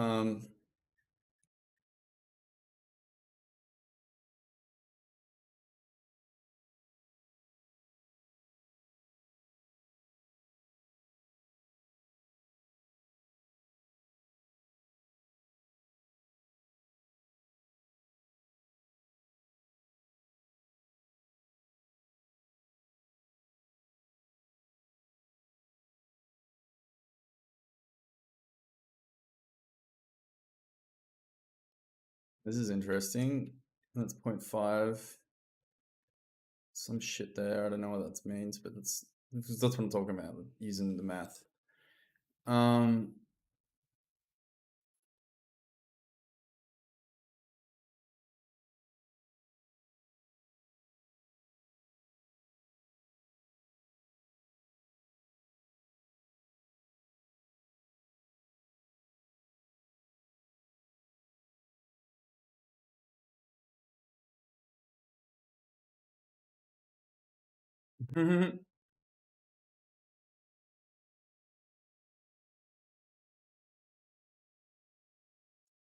this is interesting. That's 0.5. Some shit there. I don't know what that means, but that's what I'm talking about using the math. Um,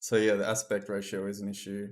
so yeah, the aspect ratio is an issue.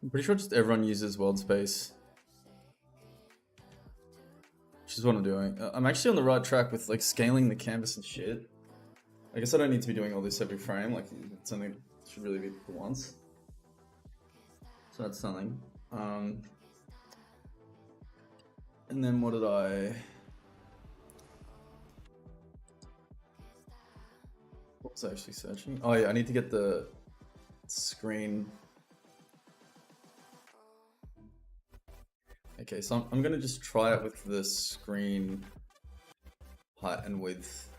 I'm pretty sure just everyone uses world space, which is what I'm doing. I'm actually on the right track with like scaling the canvas and shit. I guess I don't need to be doing all this every frame. Like it's only should really be for once. So that's something. And then what did I? What was I actually searching? Oh yeah, I need to get the screen. Okay, so I'm gonna just try it with the screen height and width.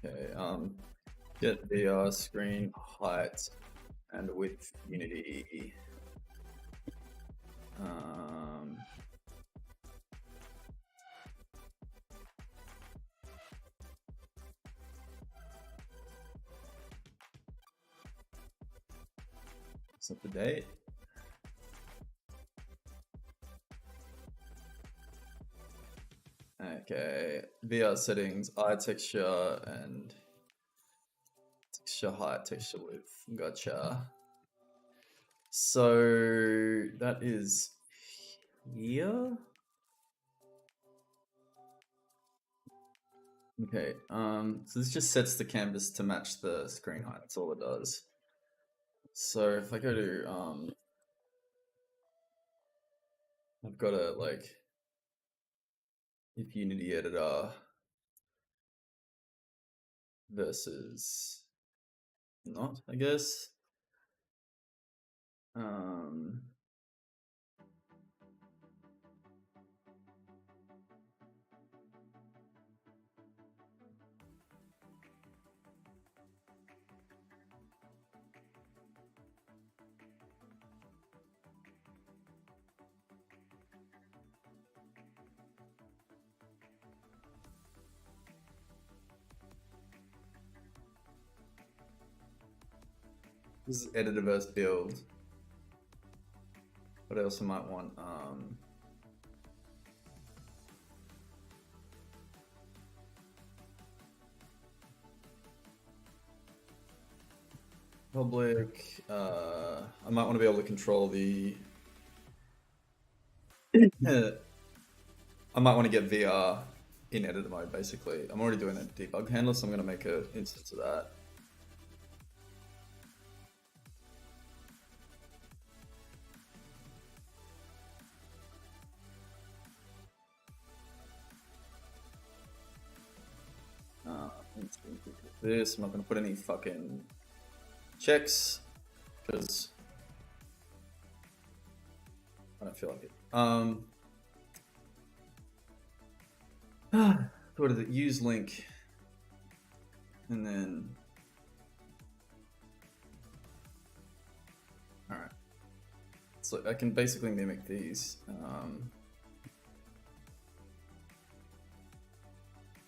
Okay, get the screen height and width Unity. It's up to date. Okay, VR settings, eye texture and texture height, texture width. Gotcha. So that is here. Okay, so this just sets the canvas to match the screen height. That's all it does. So if I go to I've got a like if Unity editor versus not, I guess. This is editor versus build. What else I might want? Public. I might want to be able to control the. I might want to get VR in editor mode. Basically, I'm already doing a debug handler, so I'm going to make an instance of that. This I'm not going to put any fucking checks because I don't feel like it. What is it? Use link, and then all right. So I can basically mimic these.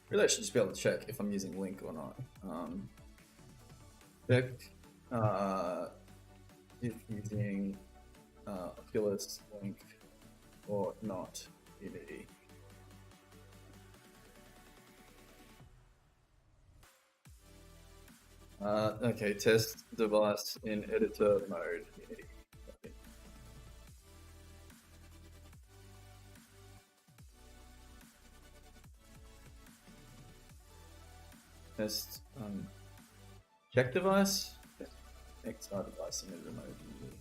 Really, I should just be able to check if I'm using link or not. Check if using Oculus link or not Unity. Okay, test device in editor mode. Unity. Okay. Test check device. XR device in editor mode. Unity.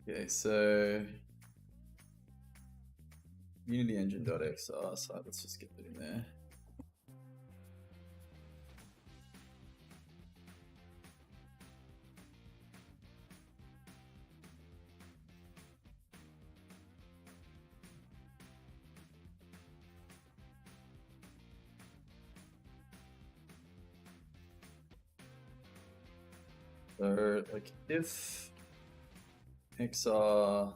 Okay, so Unity engine.xr, so let's just get that in there. So like if XR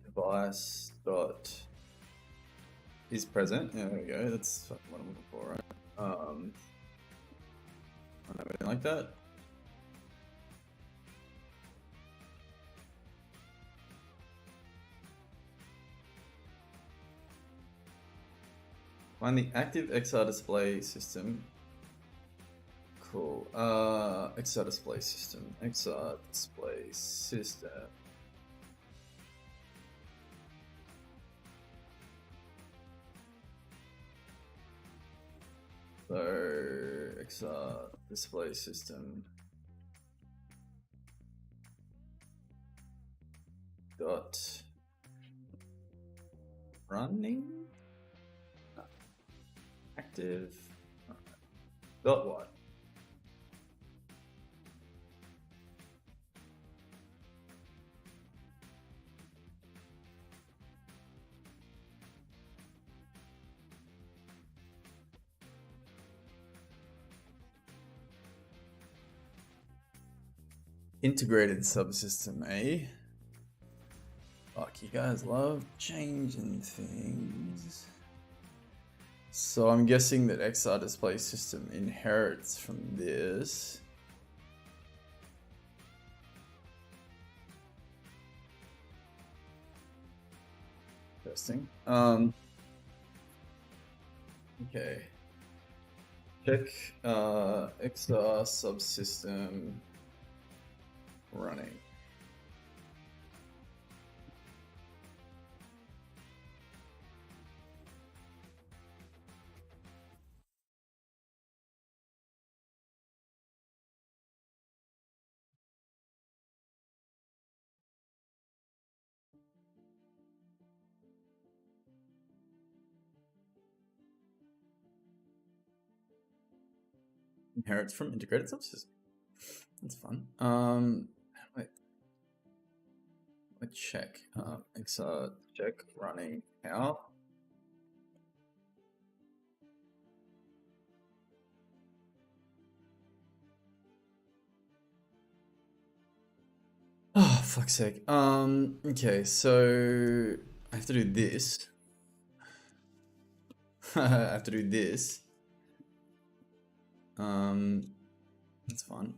device dot is present, yeah, there we go. That's what I'm looking for, right? I don't know, anything like that. Find the active XR display system. Cool. XR display system. XR display system. So XR display system dot running active dot what? Integrated subsystem, eh? Fuck, you guys love changing things. So I'm guessing that XR display system inherits from this. Interesting. Okay. Check XR subsystem running. Inherits from integrated subsystem. That's fun. Wait. Let's check. XR check running how. Oh, fuck's sake. Okay, so I have to do this. I have to do this. That's fun.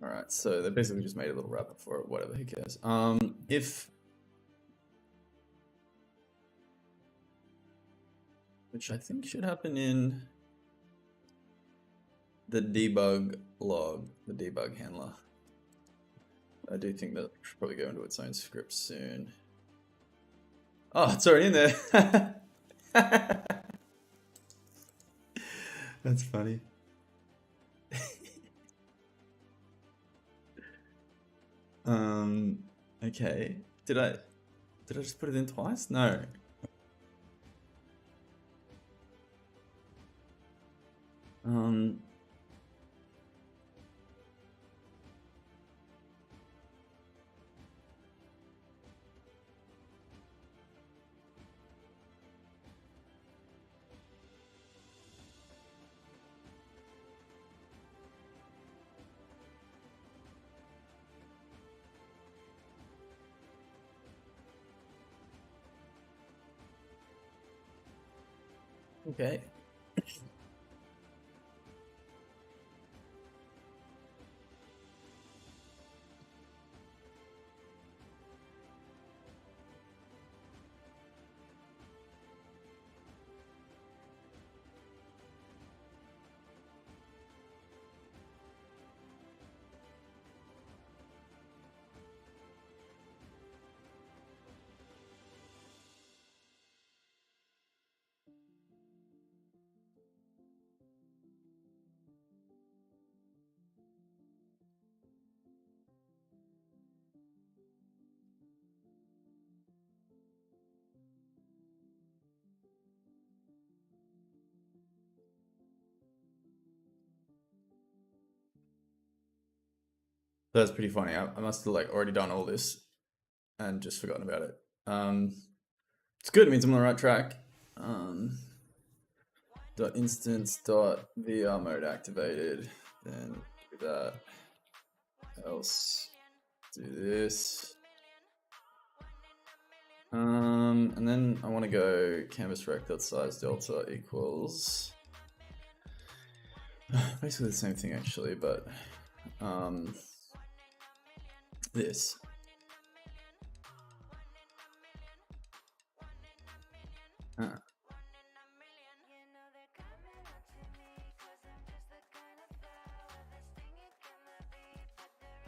Alright, so they basically just made a little wrapper for it, whatever, who cares. If which I think should happen in the debug log, the debug handler. I do think that should probably go into its own script soon. Oh, it's already in there. That's funny. Okay. Did I just put it in twice? No. Okay. That's pretty funny. I must have like already done all this and just forgotten about it. It's good. It means I'm on the right track. dot instance dot VR mode activated. Then do that. Else do this. And then I want to go canvas rect dot size delta equals basically the same thing actually, but this.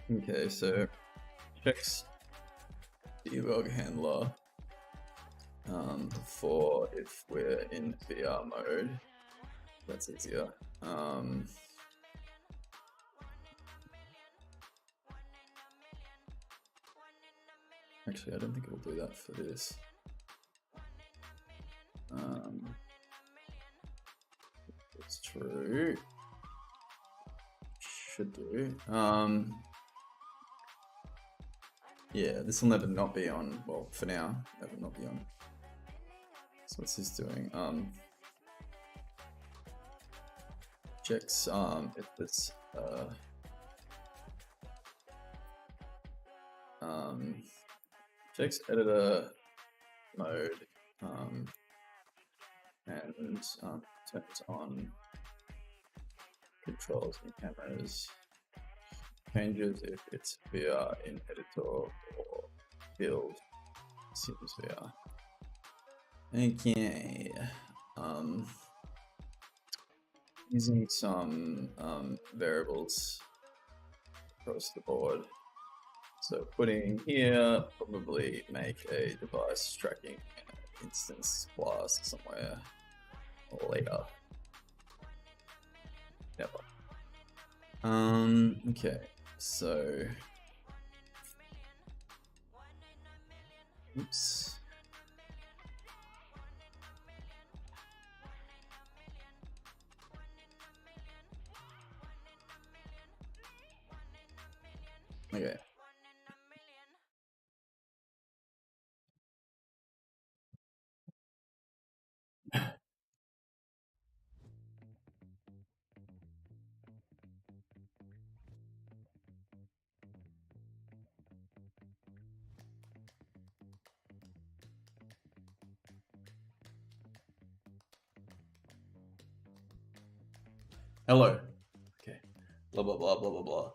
Okay, so checks debug handler for if we're in VR mode. That's easier. Actually, I don't think it will do that for this. It's true. Should do. Yeah, this will never not be on. Well, for now, never not be on. So what's this doing? Checks if this checks editor mode and turns on controls and cameras. Changes if it's VR in editor or build Sims VR. Okay. Using some variables across the board. So putting here, probably make a device tracking instance class somewhere later. Never. Okay, so oops. Okay. Hello. Okay. Blah blah blah blah blah blah.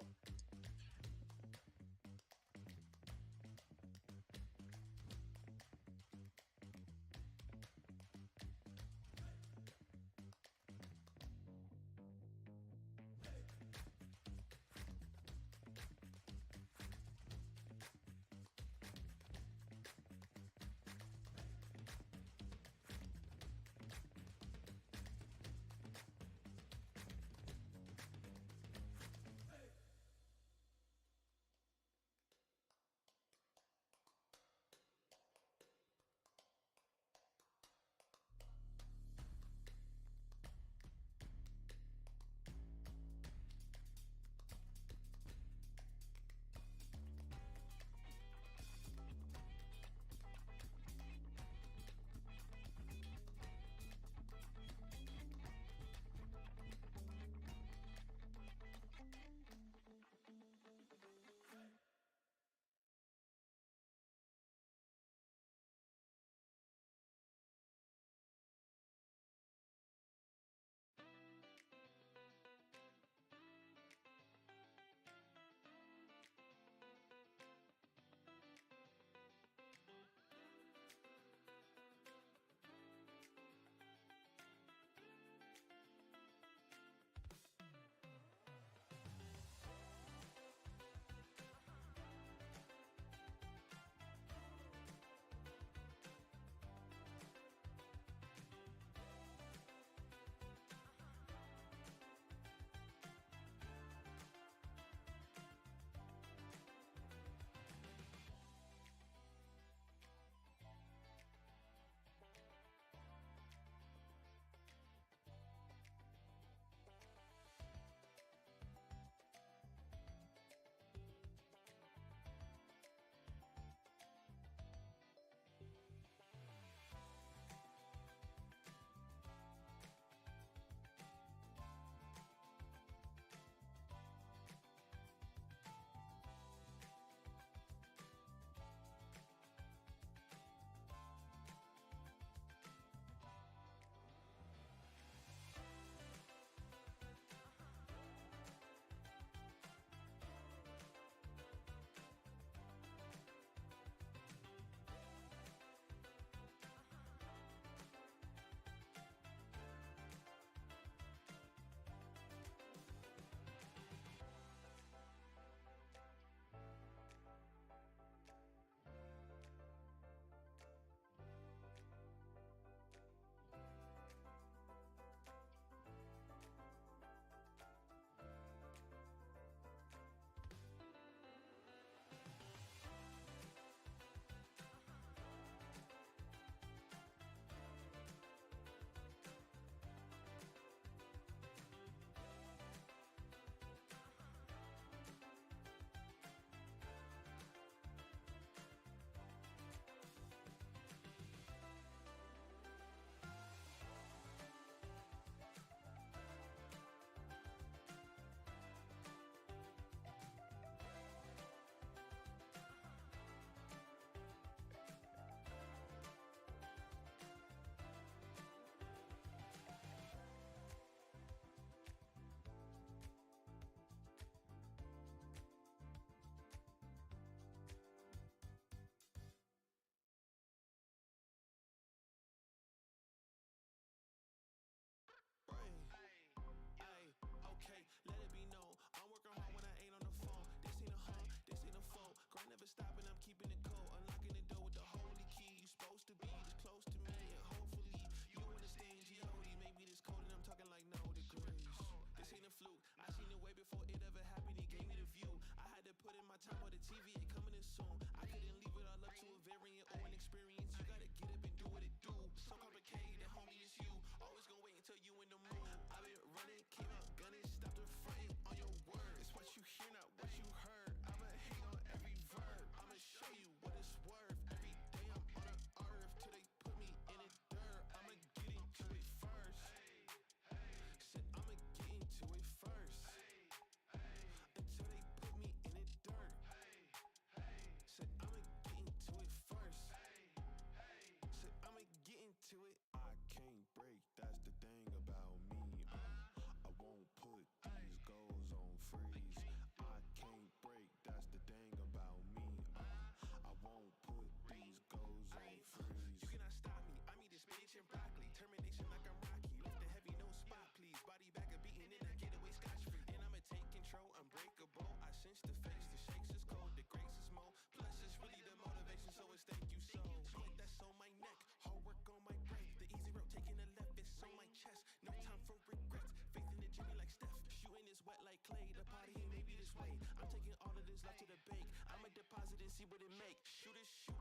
way. I'm taking all of this life to the bank. I'ma deposit and see what it make. Shoot it, so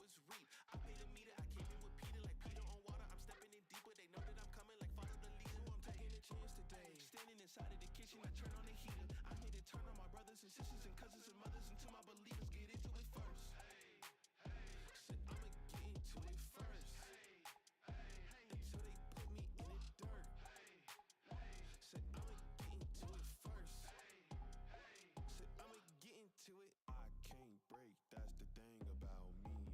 it's reap. I paid a meter, I came in with Peter like Peter on water. I'm stepping in deeper, they know that I'm coming like follow the leader. I'm taking a chance today. Standing inside of the kitchen, I turn on the heater. I'm here to turn on my brothers and sisters and cousins and mothers until my believers get into it first. Said I'ma get into it first. Until they put me in the dirt. Said I'ma get into it first. Said I'ma get into it. I can't break, that's the thing about me.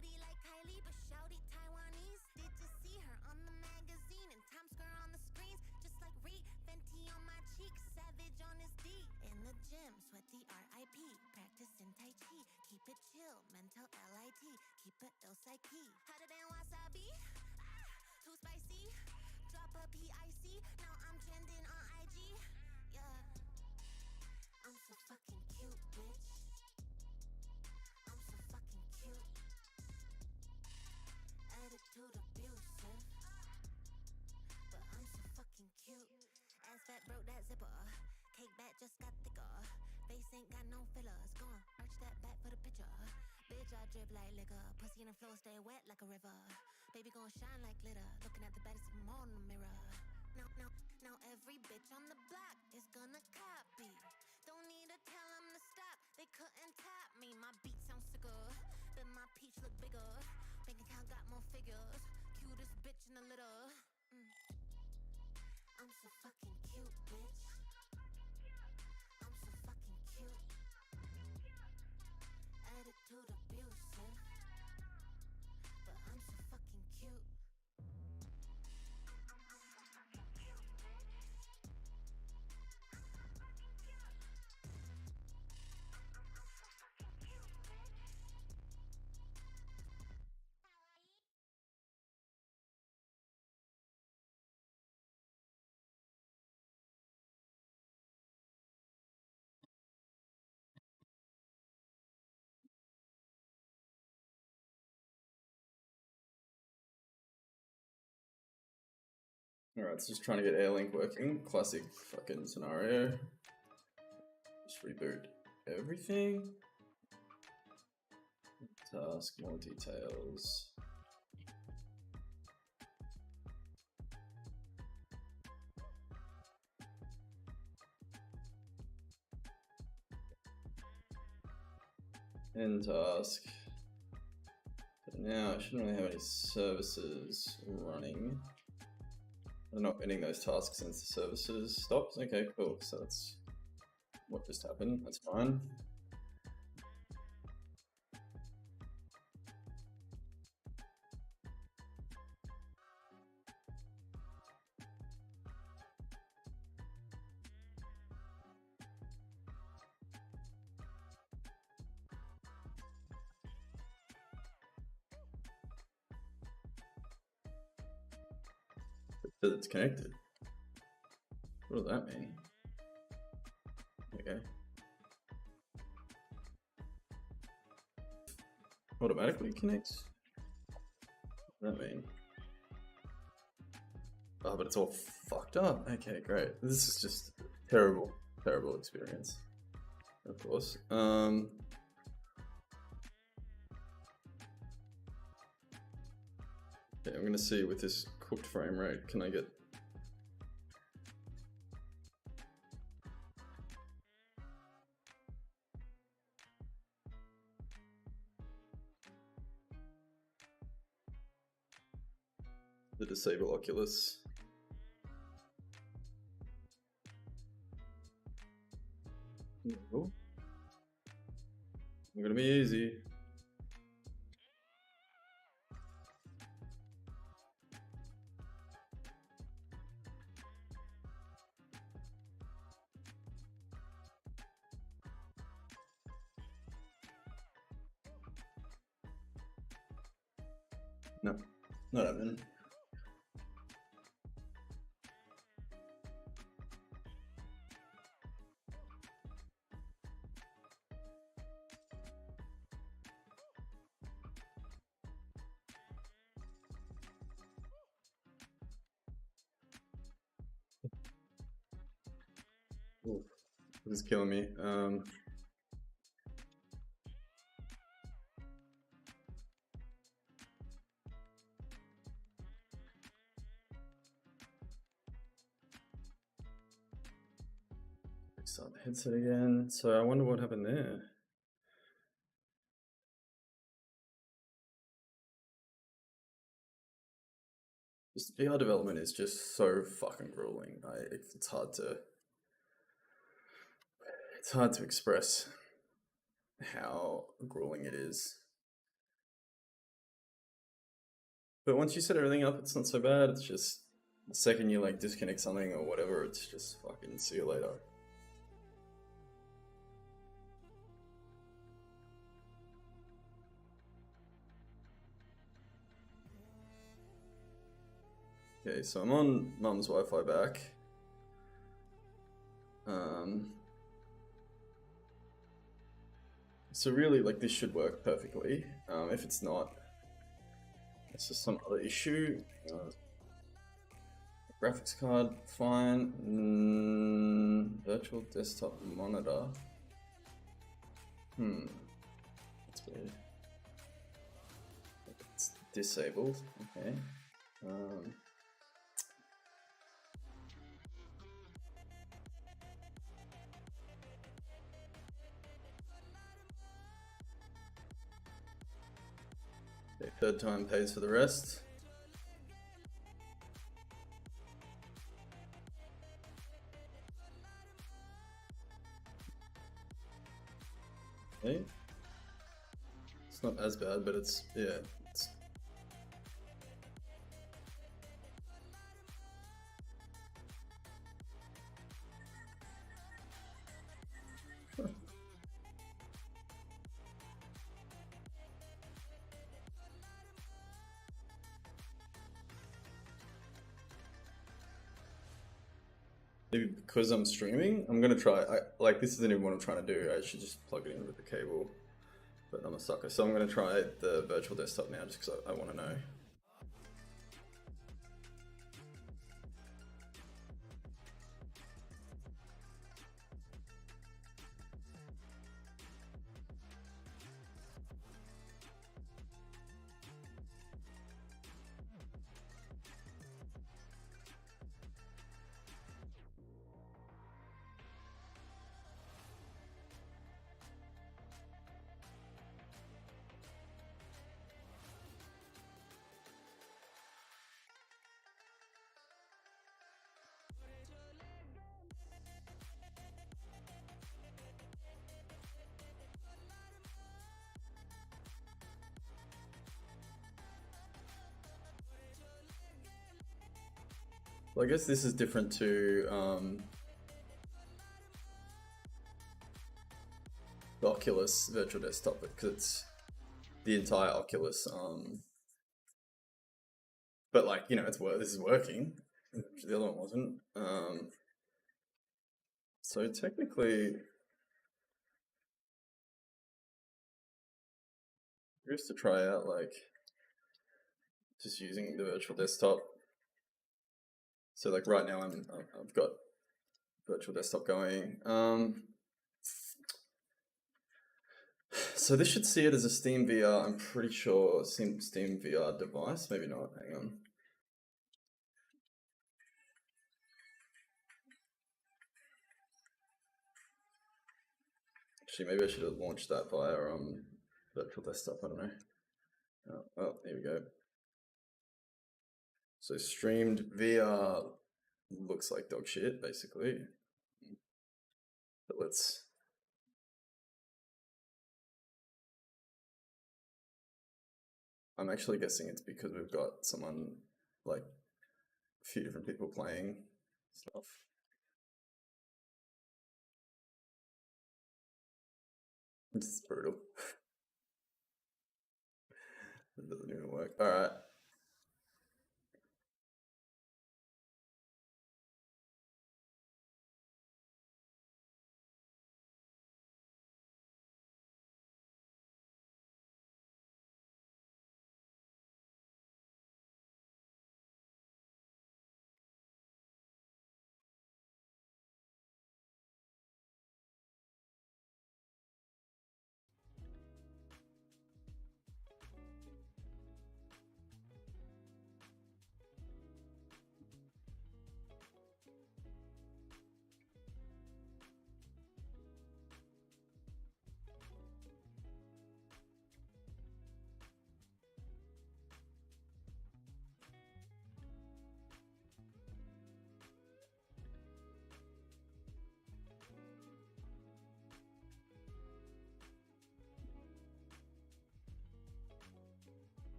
booty like Kylie, but shouty Taiwanese. Did you see her on the magazine and Times Square on the screens? Just like Reed, Fenty on my cheeks, Savage on his D. In the gym, sweaty R.I.P. Practicing Tai Chi, keep it chill, mental L.I.T. Keep it ill psyche. Hotter than wasabi, too spicy. Drop a PIC, now I'm trending on IG. Yeah, I'm so fucking cute, bitch. I'm so fucking cute. Attitude abusive, but I'm so fucking cute. Ass fat broke that zipper, cake back just got thicker. Face ain't got no fillers, go on, arch that back for the picture. Bitch, I drip like liquor, pussy in the floor stay wet like a river. Baby gon' shine like glitter, looking at the baddest of 'em all in the mirror. Now every bitch on the block is gonna copy. Don't need to tell 'em to stop, they couldn't top me. My beat sounds sicker, but my peach look bigger. Bank account got more figures, cutest bitch in the litter. I'm so fucking cute, bitch. I'm so fucking cute. Attitude abusive, but I'm so fucking cute. Alright, so just trying to get Airlink working. Classic fucking scenario. Just reboot everything. Task, more details. End task. But now I shouldn't really have any services running. I'm not ending those tasks since the services stopped. Okay, cool. So that's what just happened. That's fine. That it's connected. What does that mean? Okay. Automatically connects? What does that mean? Oh, but it's all fucked up. Okay, great. This is just terrible, terrible experience. Of course. Okay, I'm gonna see with this cooked frame rate, can I get the disable Oculus? No. I'm gonna be easy. No, not happening. Ooh, this is killing me. Start the headset again. So I wonder what happened there. Just VR development is just so fucking grueling. It's hard to express how grueling it is. But once you set everything up, it's not so bad. It's just the second you like disconnect something or whatever, it's just fucking see you later. Okay, so I'm on mum's Wi-Fi back. So really, like, this should work perfectly. If it's not, it's just some other issue. Graphics card, fine. Virtual desktop monitor. That's weird. It's disabled. Okay. Okay, third time pays for the rest. Okay. It's not as bad, but it's, yeah, it's... Maybe because I'm streaming, I'm gonna try. Like, this isn't even what I'm trying to do. I should just plug it in with the cable, but I'm a sucker. So I'm gonna try the virtual desktop now, just because I want to know. Well, I guess this is different to the Oculus virtual desktop, because it's the entire Oculus. But like, you know, this is working. The other one wasn't. So technically, just to try out, like, just using the virtual desktop. So like right now I've got virtual desktop going. So this should see it as a Steam VR. I'm pretty sure Steam VR device. Maybe not. Hang on. Actually, maybe I should have launched that via virtual desktop. I don't know. Oh, here we go. So streamed VR looks like dog shit, basically. But let's... I'm actually guessing it's because we've got someone, like, a few different people playing stuff. It's brutal. It doesn't even work. All right.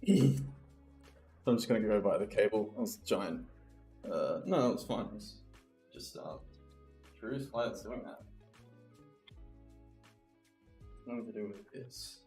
So I'm just gonna go by the cable. That was giant. No, it was fine. It was just curious why it's doing that. Nothing to do with this.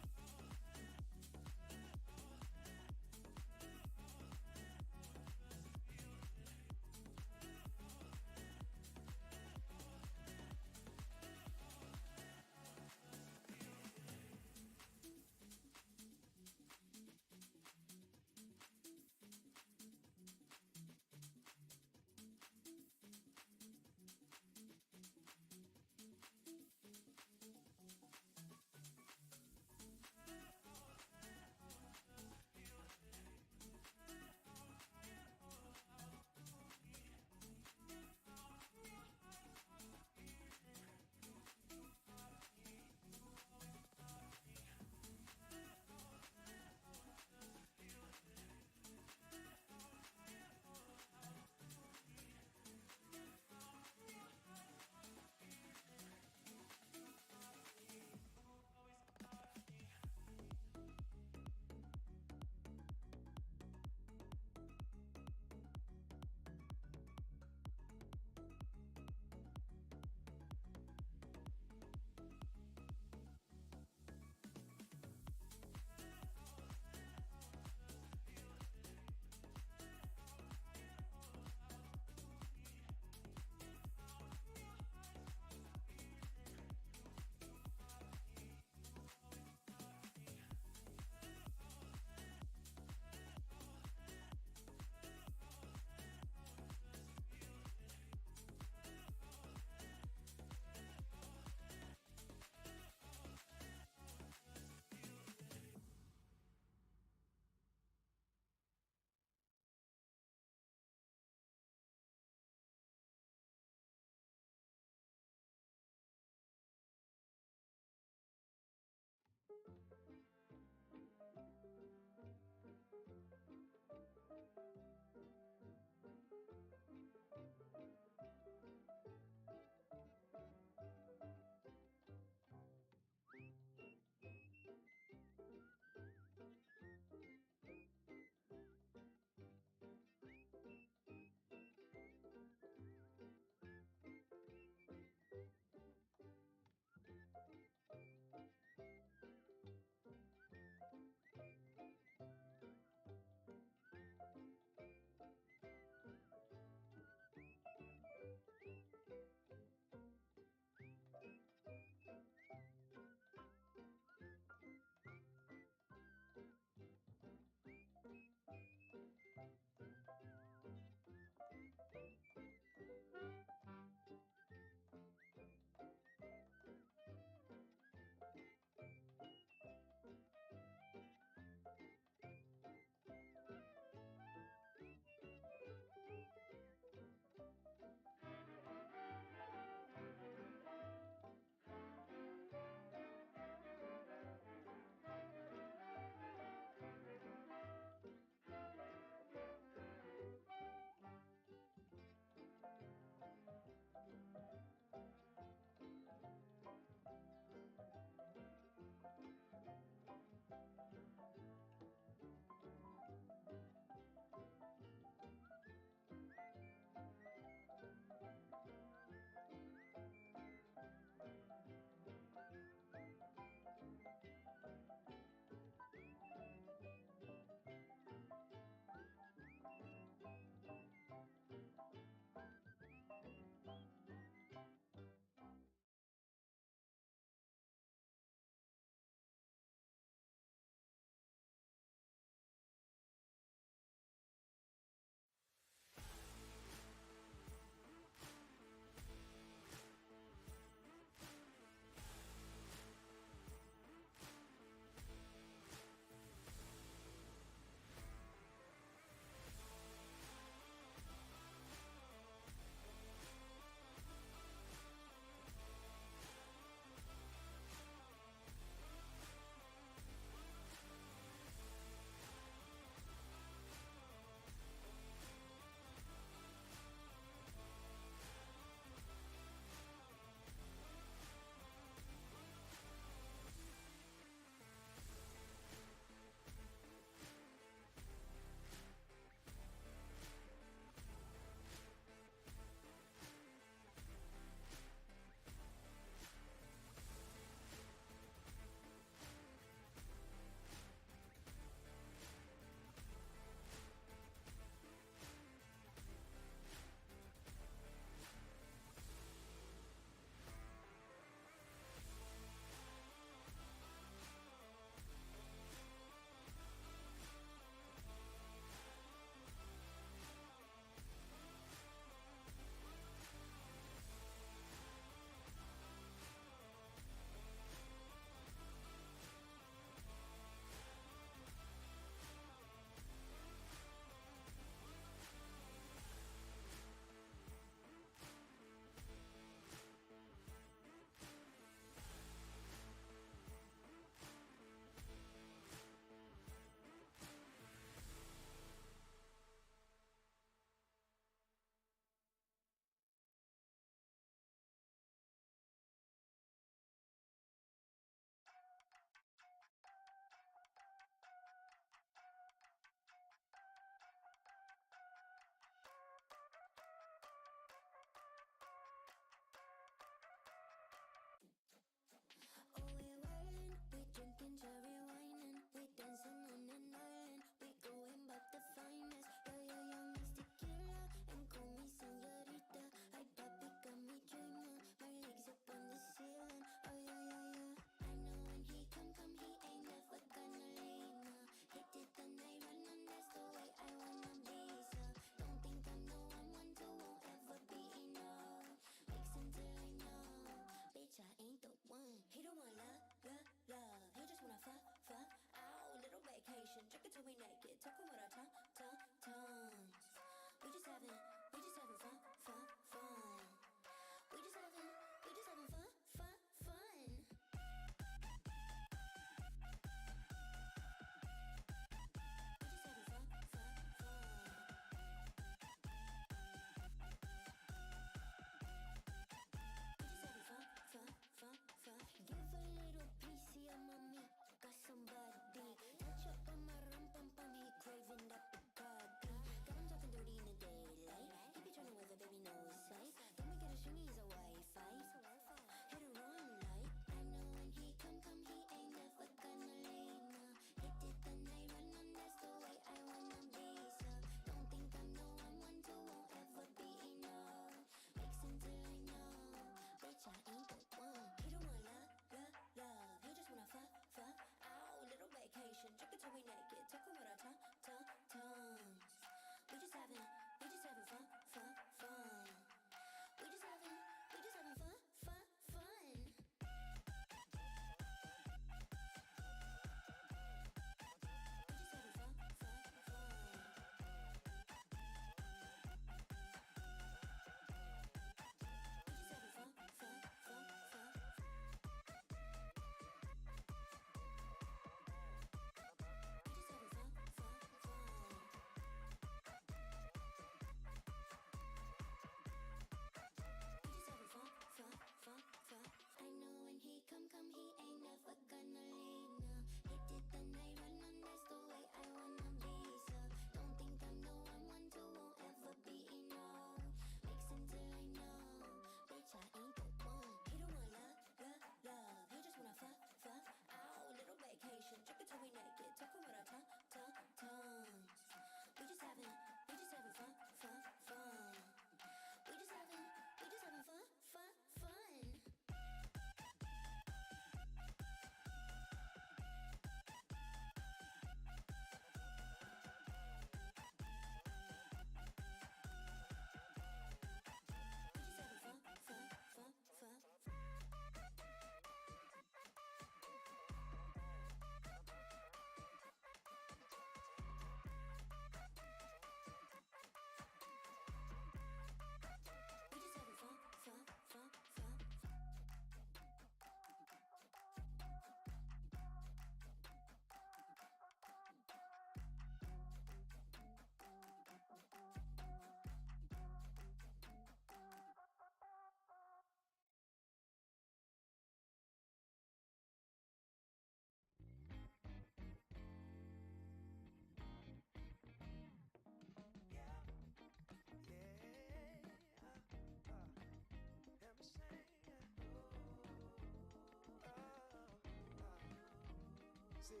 See,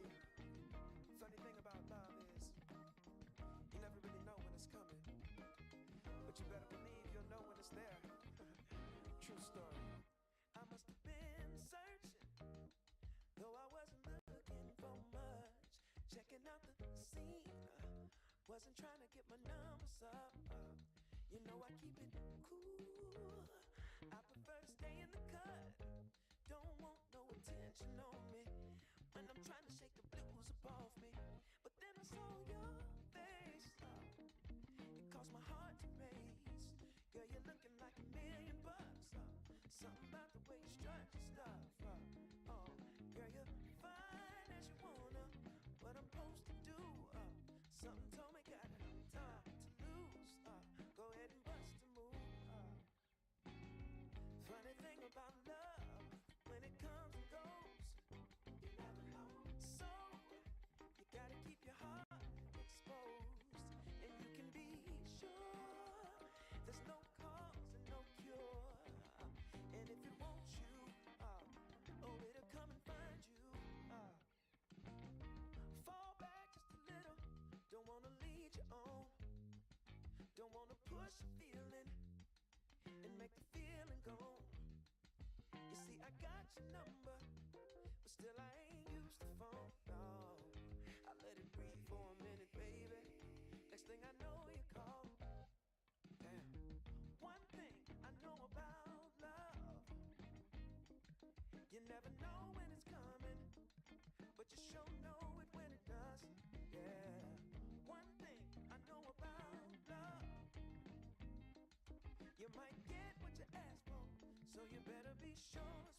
funny thing about love is you never really know when it's coming, but you better believe you'll know when it's there. True story. I must have been searching, though I wasn't looking for much. Checking out the scene, wasn't trying to get my numbers up. You know I keep it cool. I prefer to stay in the cut. Don't want no attention on me when I'm trying to shake the blues up off me. But then I saw your face. It caused my heart to race. Girl, you're looking like $1,000,000. Something about the way you strut your stuff. Oh, girl, you're fine as you wanna. What I'm supposed to do? Something told me got time to lose. Go ahead and bust a move. Funny thing about love, when it comes and goes, you never know. So you gotta keep your heart exposed, and you can be sure there's no cause and no cure. And if it wants you, oh, it'll come and find you. Fall back just a little. Don't wanna lead you on. Don't wanna push a feeling and make the feeling gone. You see, I got your number, but still I ain't used the phone. No, I let it breathe for a minute, baby. Next thing I know, you call. Damn. One thing I know about love, you never know when it's coming, but you sure know it when it does. Yeah. One thing I know about love, you might get what you ask for, so you better be sure to